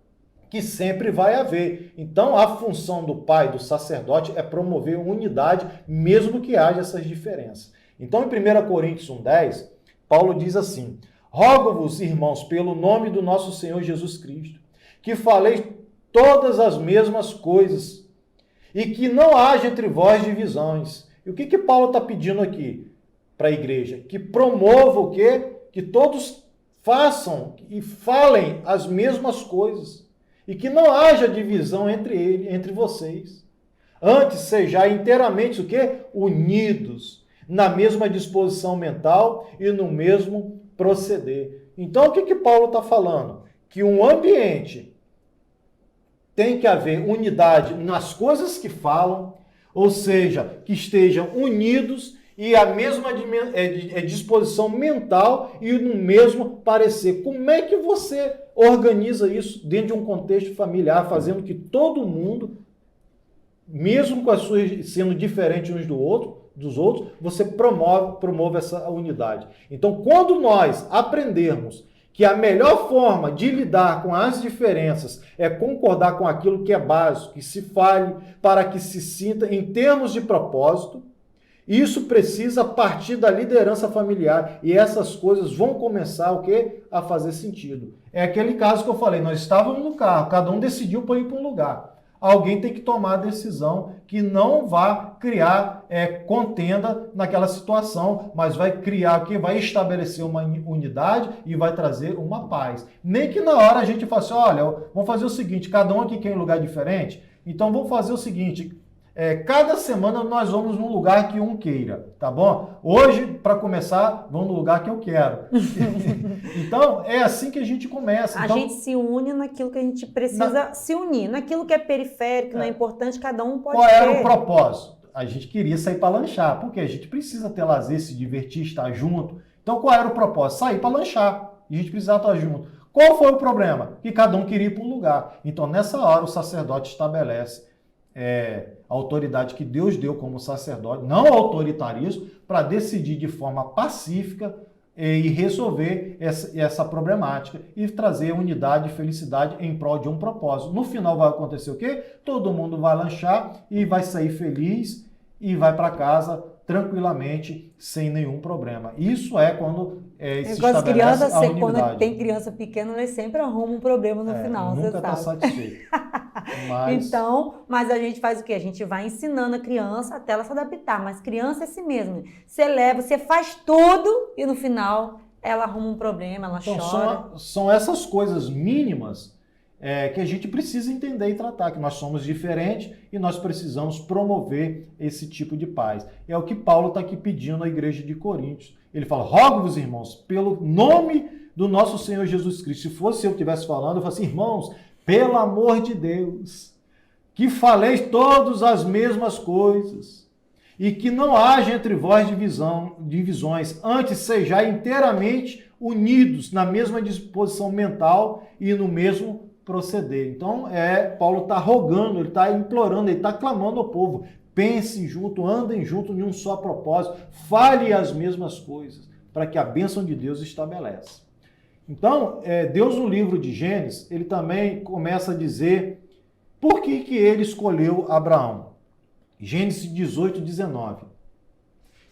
que sempre vai haver. Então, a função do pai, do sacerdote, é promover unidade, mesmo que haja essas diferenças. Então, em 1 Coríntios 1,10, Paulo diz assim: rogo-vos, irmãos, pelo nome do nosso Senhor Jesus Cristo, que faleis todas as mesmas coisas, e que não haja entre vós divisões. E o que Paulo está pedindo aqui para a igreja? Que promova o quê? Que todos façam e falem as mesmas coisas. E que não haja divisão entre vocês. Antes, sejais inteiramente o quê? Unidos, na mesma disposição mental e no mesmo proceder. Então, o que Paulo está falando? Que um ambiente tem que haver unidade nas coisas que falam, ou seja, que estejam unidos e a mesma disposição mental e no mesmo parecer. Como é que você organiza isso dentro de um contexto familiar, fazendo que todo mundo, mesmo com as suas sendo diferentes uns dos outros, você promove essa unidade? Então, quando nós aprendermos que a melhor forma de lidar com as diferenças é concordar com aquilo que é básico, que se fale para que se sinta em termos de propósito, isso precisa partir da liderança familiar, e essas coisas vão começar o quê? A fazer sentido. É aquele caso que eu falei, nós estávamos no carro, cada um decidiu para ir para um lugar. Alguém tem que tomar a decisão que não vá criar contenda naquela situação, mas vai criar, que vai estabelecer uma unidade e vai trazer uma paz. Nem que na hora a gente fale assim, olha, vamos fazer o seguinte, cada um aqui quer um lugar diferente, então vamos fazer o seguinte, cada semana nós vamos num lugar que um queira, tá bom? Hoje, para começar, vamos no lugar que eu quero. Então, é assim que a gente começa. A gente se une naquilo que a gente precisa se unir. Naquilo que é periférico, não é importante, cada um pode ter. Qual era o propósito? A gente queria sair para lanchar, porque a gente precisa ter lazer, se divertir, estar junto. Então, qual era o propósito? Sair para lanchar. E a gente precisava estar junto. Qual foi o problema? Que cada um queria ir para um lugar. Então, nessa hora, o sacerdote estabelece a autoridade que Deus deu como sacerdote, não autoritarismo, para decidir de forma pacífica e resolver essa problemática e trazer unidade e felicidade em prol de um propósito. No final vai acontecer o quê? Todo mundo vai lanchar e vai sair feliz e vai para casa tranquilamente, sem nenhum problema. Isso é quando se estabelece a unidade. Quando tem criança pequena, eles sempre arrumam um problema no final, nunca está satisfeito. Mas a gente faz o quê? A gente vai ensinando a criança até ela se adaptar. Mas criança é assim mesmo. Você leva, você faz tudo e no final ela arruma um problema, ela chora. São essas coisas mínimas que a gente precisa entender e tratar, que nós somos diferentes e nós precisamos promover esse tipo de paz. É o que Paulo está aqui pedindo à igreja de Coríntios. Ele fala, rogo-vos, irmãos, pelo nome do nosso Senhor Jesus Cristo. Se fosse eu que estivesse falando, eu falo assim, irmãos, pelo amor de Deus, que faleis todos as mesmas coisas, e que não haja entre vós divisões, antes sejais inteiramente unidos na mesma disposição mental e no mesmo proceder. Então, Paulo está rogando, ele está implorando, ele está clamando ao povo. Pensem junto, andem junto em um só propósito, fale as mesmas coisas, para que a bênção de Deus estabeleça. Então, Deus no livro de Gênesis, ele também começa a dizer por que ele escolheu Abraão. Gênesis 18, 19.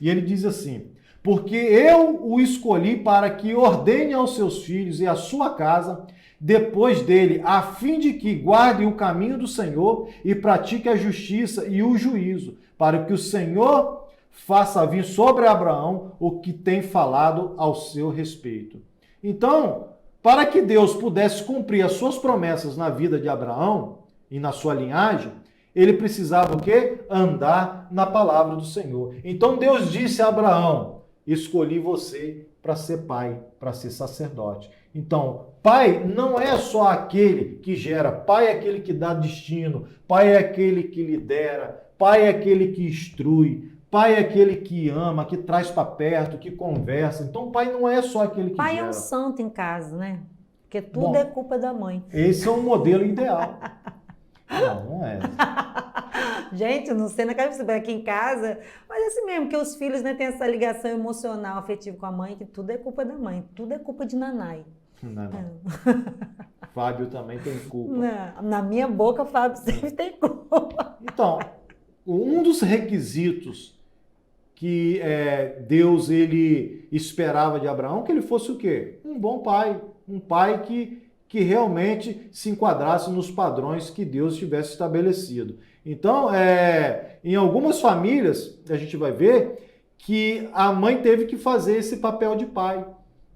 E ele diz assim: porque eu o escolhi para que ordene aos seus filhos e à sua casa, depois dele, a fim de que guarde o caminho do Senhor e pratique a justiça e o juízo, para que o Senhor faça vir sobre Abraão o que tem falado ao seu respeito. Então, para que Deus pudesse cumprir as suas promessas na vida de Abraão e na sua linhagem, ele precisava o quê? Andar na palavra do Senhor. Então Deus disse a Abraão: escolhi você para ser pai, para ser sacerdote. Então, pai não é só aquele que gera, pai é aquele que dá destino, pai é aquele que lidera, pai é aquele que instrui, pai é aquele que ama, que traz para perto, que conversa. Então, pai não é só aquele que pai gera. Pai é um santo em casa, né? Porque tudo é culpa da mãe. Esse é um modelo ideal. Não é. Gente, eu não sei, não quero perceber aqui em casa, mas é assim mesmo, que os filhos, né, têm essa ligação emocional, afetiva com a mãe, que tudo é culpa da mãe, tudo é culpa de Nanai. Não. Fábio também tem culpa. Não, na minha boca, Fábio sempre tem culpa. Então, um dos requisitos que Deus ele esperava de Abraão, que ele fosse o quê? Um bom pai, um pai que realmente se enquadrasse nos padrões que Deus tivesse estabelecido. Então, em algumas famílias, a gente vai ver que a mãe teve que fazer esse papel de pai,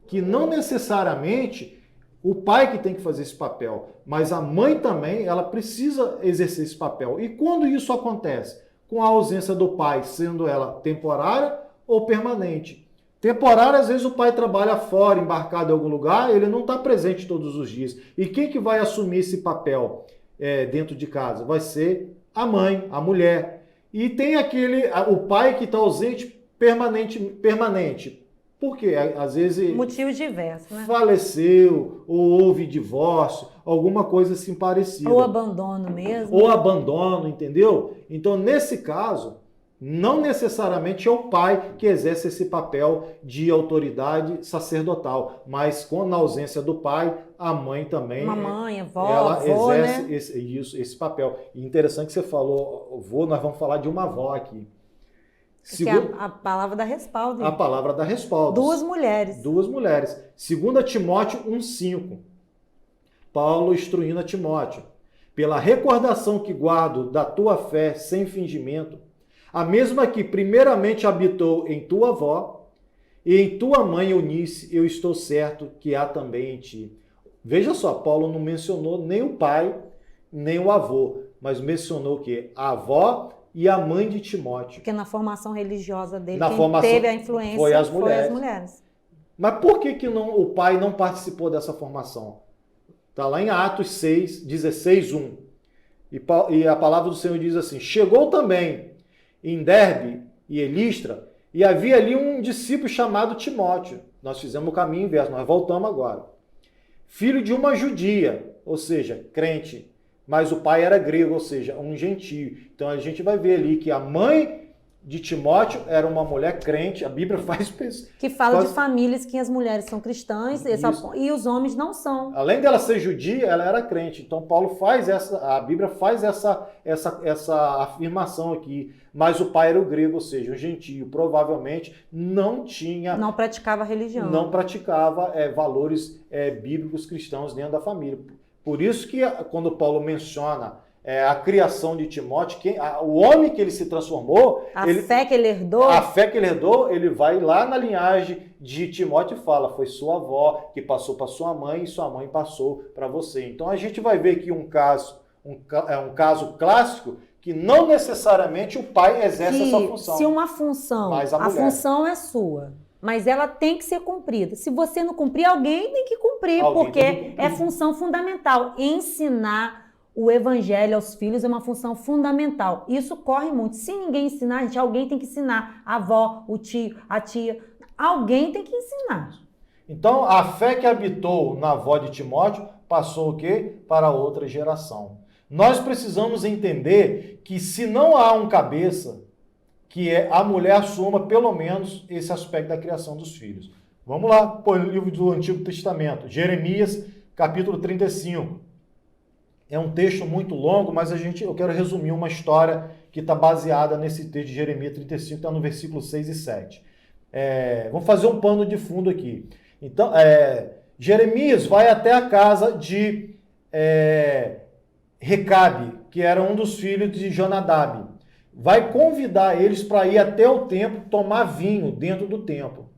que não necessariamente o pai que tem que fazer esse papel, mas a mãe também, ela precisa exercer esse papel. E quando isso acontece? Com a ausência do pai, sendo ela temporária ou permanente. Temporária, às vezes o pai trabalha fora, embarcado em algum lugar, ele não está presente todos os dias. E quem que vai assumir esse papel dentro de casa? Vai ser a mãe, a mulher. E tem o pai que está ausente permanente. Por quê? Às vezes... motivos diversos, né? Faleceu, ou houve divórcio, alguma coisa assim parecida. Ou abandono mesmo. Ou abandono, entendeu? Então, nesse caso, não necessariamente é o pai que exerce esse papel de autoridade sacerdotal, mas na ausência do pai, a mãe também... Mamãe, avó, ela avô, exerce, né? esse papel. E interessante que você falou, avô, nós vamos falar de uma avó aqui. Que é a palavra da respaldo. A palavra da respaldo. Duas mulheres. 2 Timóteo 1,5. Paulo instruindo a Timóteo. Pela recordação que guardo da tua fé sem fingimento, a mesma que primeiramente habitou em tua avó e em tua mãe Eunice, eu estou certo que há também em ti. Veja só, Paulo não mencionou nem o pai, nem o avô, mas mencionou o quê? A avó e a mãe de Timóteo. Porque na formação religiosa dele, teve a influência foi as mulheres. Mas por que o pai não participou dessa formação? Está lá em Atos 6, 16, 1. E a palavra do Senhor diz assim: chegou também em Derbe e Listra, e havia ali um discípulo chamado Timóteo. Nós fizemos o caminho inverso, nós voltamos agora. Filho de uma judia, ou seja, crente, mas o pai era grego, ou seja, um gentio. Então a gente vai ver ali que a mãe de Timóteo era uma mulher crente, a Bíblia faz... Que fala de famílias que as mulheres são cristãs e os homens não são. Além dela ser judia, ela era crente. Então Paulo faz a Bíblia faz essa afirmação aqui. Mas o pai era o grego, ou seja, um gentio. Provavelmente não praticava religião. Não praticava valores bíblicos cristãos dentro da família. Por isso que quando Paulo menciona a criação de Timóteo, o homem que ele se transformou... A fé que ele herdou, ele vai lá na linhagem de Timóteo e fala, foi sua avó que passou para sua mãe e sua mãe passou para você. Então a gente vai ver aqui um caso clássico que não necessariamente o pai exerce essa função. Se uma função, a função é sua, mas ela tem que ser cumprida. Se você não cumprir, alguém tem que cumprir, porque é função fundamental. Ensinar o evangelho aos filhos é uma função fundamental. Isso corre muito. Se ninguém ensinar, gente, alguém tem que ensinar. A avó, o tio, a tia. Alguém tem que ensinar. Então, a fé que habitou na avó de Timóteo passou o quê? Para outra geração. Nós precisamos entender que se não há um cabeça, que a mulher assuma pelo menos esse aspecto da criação dos filhos. Vamos lá, pô, o livro do Antigo Testamento, Jeremias, capítulo 35. É um texto muito longo, mas eu quero resumir uma história que está baseada nesse texto de Jeremias 35, está no versículo 6 e 7. Vamos fazer um pano de fundo aqui. Então, Jeremias vai até a casa de Recabe, que era um dos filhos de Jonadab. Vai convidar eles para ir até o templo tomar vinho dentro do templo.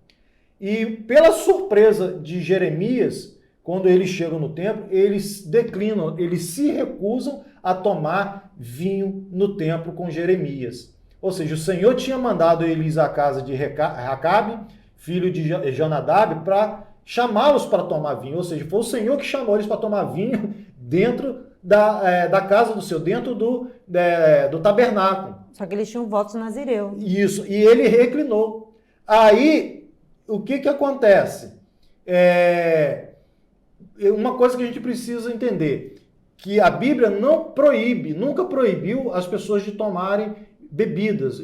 E pela surpresa de Jeremias, quando eles chegam no templo, eles declinam, eles se recusam a tomar vinho no templo com Jeremias. Ou seja, o Senhor tinha mandado eles à casa de Recabe, filho de Jonadab, para chamá-los para tomar vinho. Ou seja, foi o Senhor que chamou eles para tomar vinho dentro da casa do Senhor, dentro do tabernáculo. Só que eles tinham voto nazireu. Isso, e ele reclinou. Aí, o que acontece? Uma coisa que a gente precisa entender, que a Bíblia não proíbe, nunca proibiu as pessoas de tomarem bebidas,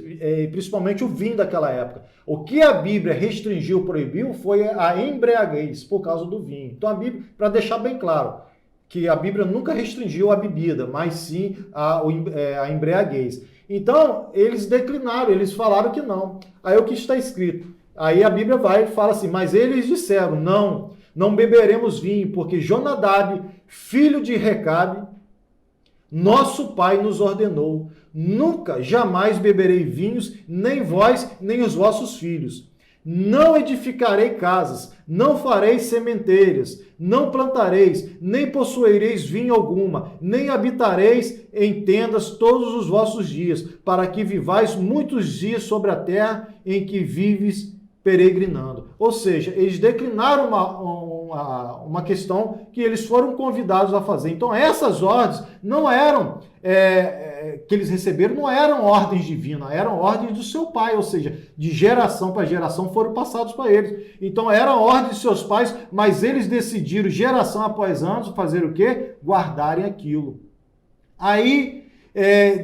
principalmente o vinho daquela época. O que a Bíblia restringiu, proibiu, foi a embriaguez, por causa do vinho. Então a Bíblia, para deixar bem claro, que a Bíblia nunca restringiu a bebida, mas sim a embriaguez. Então, eles declinaram, eles falaram que não. Aí o que está escrito? Aí a Bíblia vai e fala assim, mas eles disseram, não beberemos vinho, porque Jonadab, filho de Recabe, nosso pai nos ordenou, nunca, jamais beberei vinhos, nem vós, nem os vossos filhos. Não edificarei casas, não farei sementeiras, não plantareis, nem possuireis vinho alguma, nem habitareis em tendas todos os vossos dias, para que vivais muitos dias sobre a terra em que vives peregrinando. Ou seja, eles declinaram uma questão que eles foram convidados a fazer. Então, essas ordens não eram, que eles receberam, não eram ordens divinas, eram ordens do seu pai, ou seja, de geração para geração foram passados para eles. Então, eram ordens de seus pais, mas eles decidiram, geração após ano, fazer o quê? Guardarem aquilo. Aí,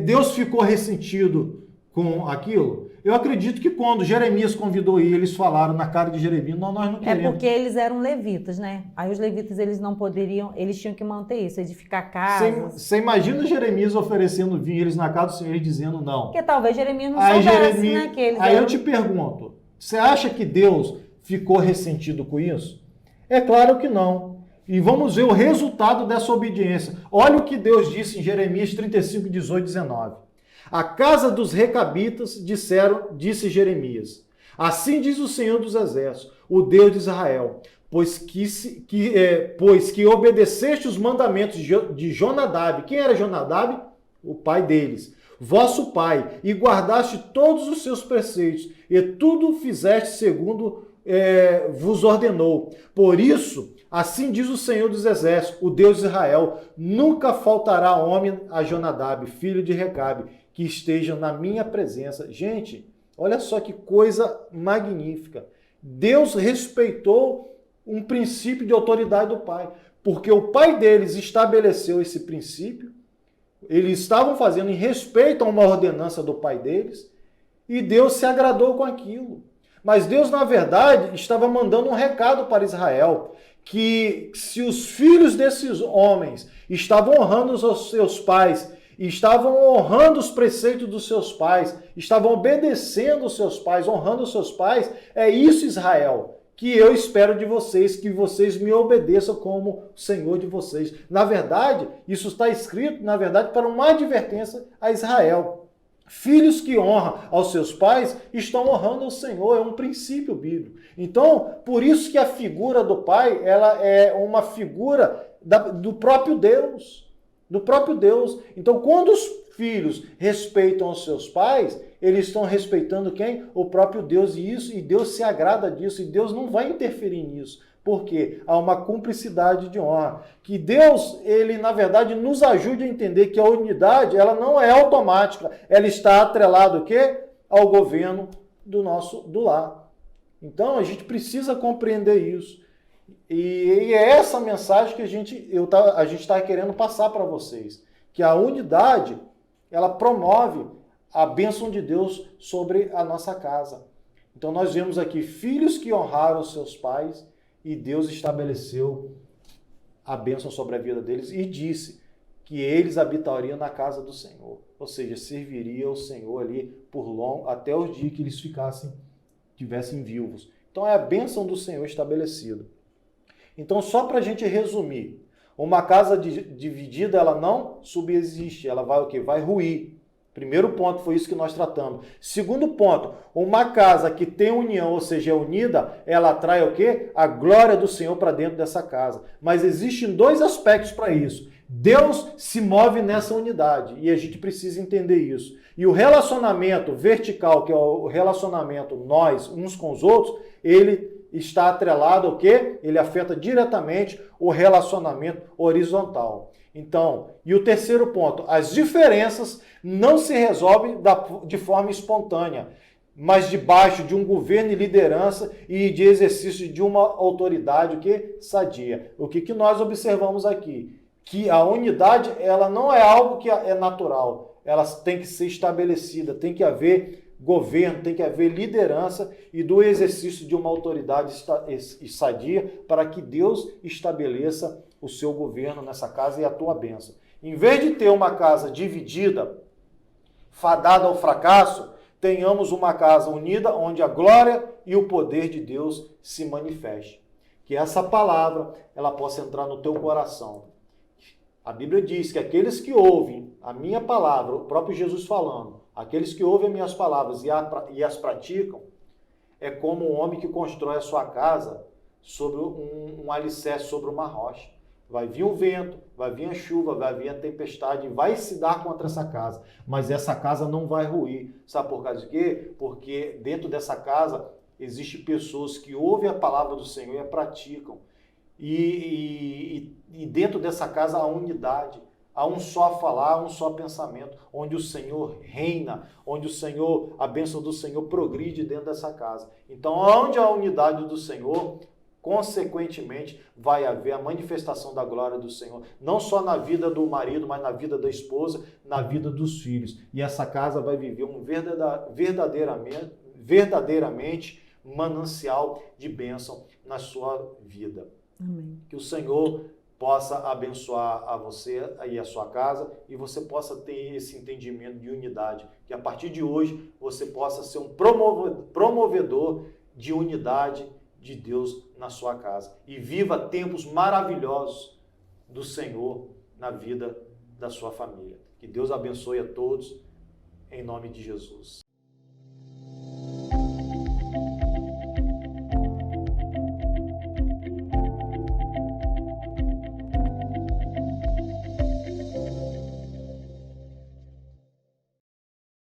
Deus ficou ressentido com aquilo. Eu acredito que quando Jeremias convidou eles falaram na cara de Jeremias, nós não queremos. É porque eles eram levitas, né? Aí os levitas, eles não poderiam, eles tinham que manter isso, edificar casas. Você imagina Jeremias oferecendo vinho, eles na casa do Senhor dizendo não. Porque talvez Jeremias não soubesse, né? Que eles eu te pergunto, você acha que Deus ficou ressentido com isso? É claro que não. E vamos ver o resultado dessa obediência. Olha o que Deus disse em Jeremias 35, 18, 19. A casa dos recabitas disse Jeremias, assim diz o Senhor dos Exércitos, o Deus de Israel, pois que obedeceste os mandamentos de Jonadab. Quem era Jonadab? O pai deles. Vosso pai, e guardaste todos os seus preceitos, e tudo fizeste segundo vos ordenou. Por isso, assim diz o Senhor dos Exércitos, o Deus de Israel, nunca faltará homem a Jonadab, filho de Recabe, que estejam na minha presença. Gente, olha só que coisa magnífica. Deus respeitou um princípio de autoridade do pai, porque o pai deles estabeleceu esse princípio, eles estavam fazendo em respeito a uma ordenança do pai deles, e Deus se agradou com aquilo. Mas Deus, na verdade, estava mandando um recado para Israel, que se os filhos desses homens estavam honrando os seus pais, estavam honrando os preceitos dos seus pais, estavam obedecendo os seus pais, honrando os seus pais, é isso, Israel, que eu espero de vocês, que vocês me obedeçam como Senhor de vocês. Na verdade, isso está escrito, na verdade, para uma advertência a Israel. Filhos que honram aos seus pais estão honrando ao Senhor, é um princípio bíblico. Então, por isso que a figura do pai, ela é uma figura do próprio Deus. Do próprio Deus. Então, quando os filhos respeitam os seus pais, eles estão respeitando quem? O próprio Deus, e Deus se agrada disso, e Deus não vai interferir nisso. Por quê? Há uma cumplicidade de honra. Que Deus, ele na verdade nos ajude a entender que a unidade, ela não é automática, ela está atrelada o quê? Ao governo do lar. Então a gente precisa compreender isso. E é essa mensagem que a gente está querendo passar para vocês. Que a unidade, ela promove a bênção de Deus sobre a nossa casa. Então nós vemos aqui filhos que honraram seus pais e Deus estabeleceu a bênção sobre a vida deles e disse que eles habitariam na casa do Senhor. Ou seja, serviria ao Senhor ali até os dias que eles tivessem viúvos. Então é a bênção do Senhor estabelecida. Então só para a gente resumir, uma casa dividida, ela não subsiste, ela vai o quê? Vai ruir. Primeiro ponto, foi isso que nós tratamos. Segundo ponto, uma casa que tem união, ou seja, é unida, ela atrai o quê? A glória do Senhor para dentro dessa casa. Mas existem dois aspectos para isso. Deus se move nessa unidade e a gente precisa entender isso. E o relacionamento vertical, que é o relacionamento nós uns com os outros, ele está atrelado ao quê? Ele afeta diretamente o relacionamento horizontal. Então, e o terceiro ponto, as diferenças não se resolvem de forma espontânea, mas debaixo de um governo e liderança e de exercício de uma autoridade sadia. O que nós observamos aqui? Que a unidade, ela não é algo que é natural, ela tem que ser estabelecida, tem que haver governo, tem que haver liderança e do exercício de uma autoridade sadia para que Deus estabeleça o seu governo nessa casa e a tua bênção. Em vez de ter uma casa dividida, fadada ao fracasso, tenhamos uma casa unida onde a glória e o poder de Deus se manifestem. Que essa palavra ela possa entrar no teu coração. A Bíblia diz que aqueles que ouvem a minha palavra, o próprio Jesus falando, aqueles que ouvem as minhas palavras e as praticam, é como um homem que constrói a sua casa sobre um alicerce, sobre uma rocha. Vai vir o vento, vai vir a chuva, vai vir a tempestade, vai se dar contra essa casa. Mas essa casa não vai ruir. Sabe por causa de quê? Porque dentro dessa casa existem pessoas que ouvem a palavra do Senhor e a praticam. E dentro dessa casa há unidade. Há um só falar, um só pensamento, onde o Senhor reina, onde a bênção do Senhor progride dentro dessa casa. Então, onde há a unidade do Senhor, consequentemente, vai haver a manifestação da glória do Senhor, não só na vida do marido, mas na vida da esposa, na vida dos filhos. E essa casa vai viver um verdadeiramente manancial de bênção na sua vida. Amém. Que o Senhor possa abençoar a você e a sua casa e você possa ter esse entendimento de unidade. Que a partir de hoje você possa ser um promovedor de unidade de Deus na sua casa. E viva tempos maravilhosos do Senhor na vida da sua família. Que Deus abençoe a todos, em nome de Jesus.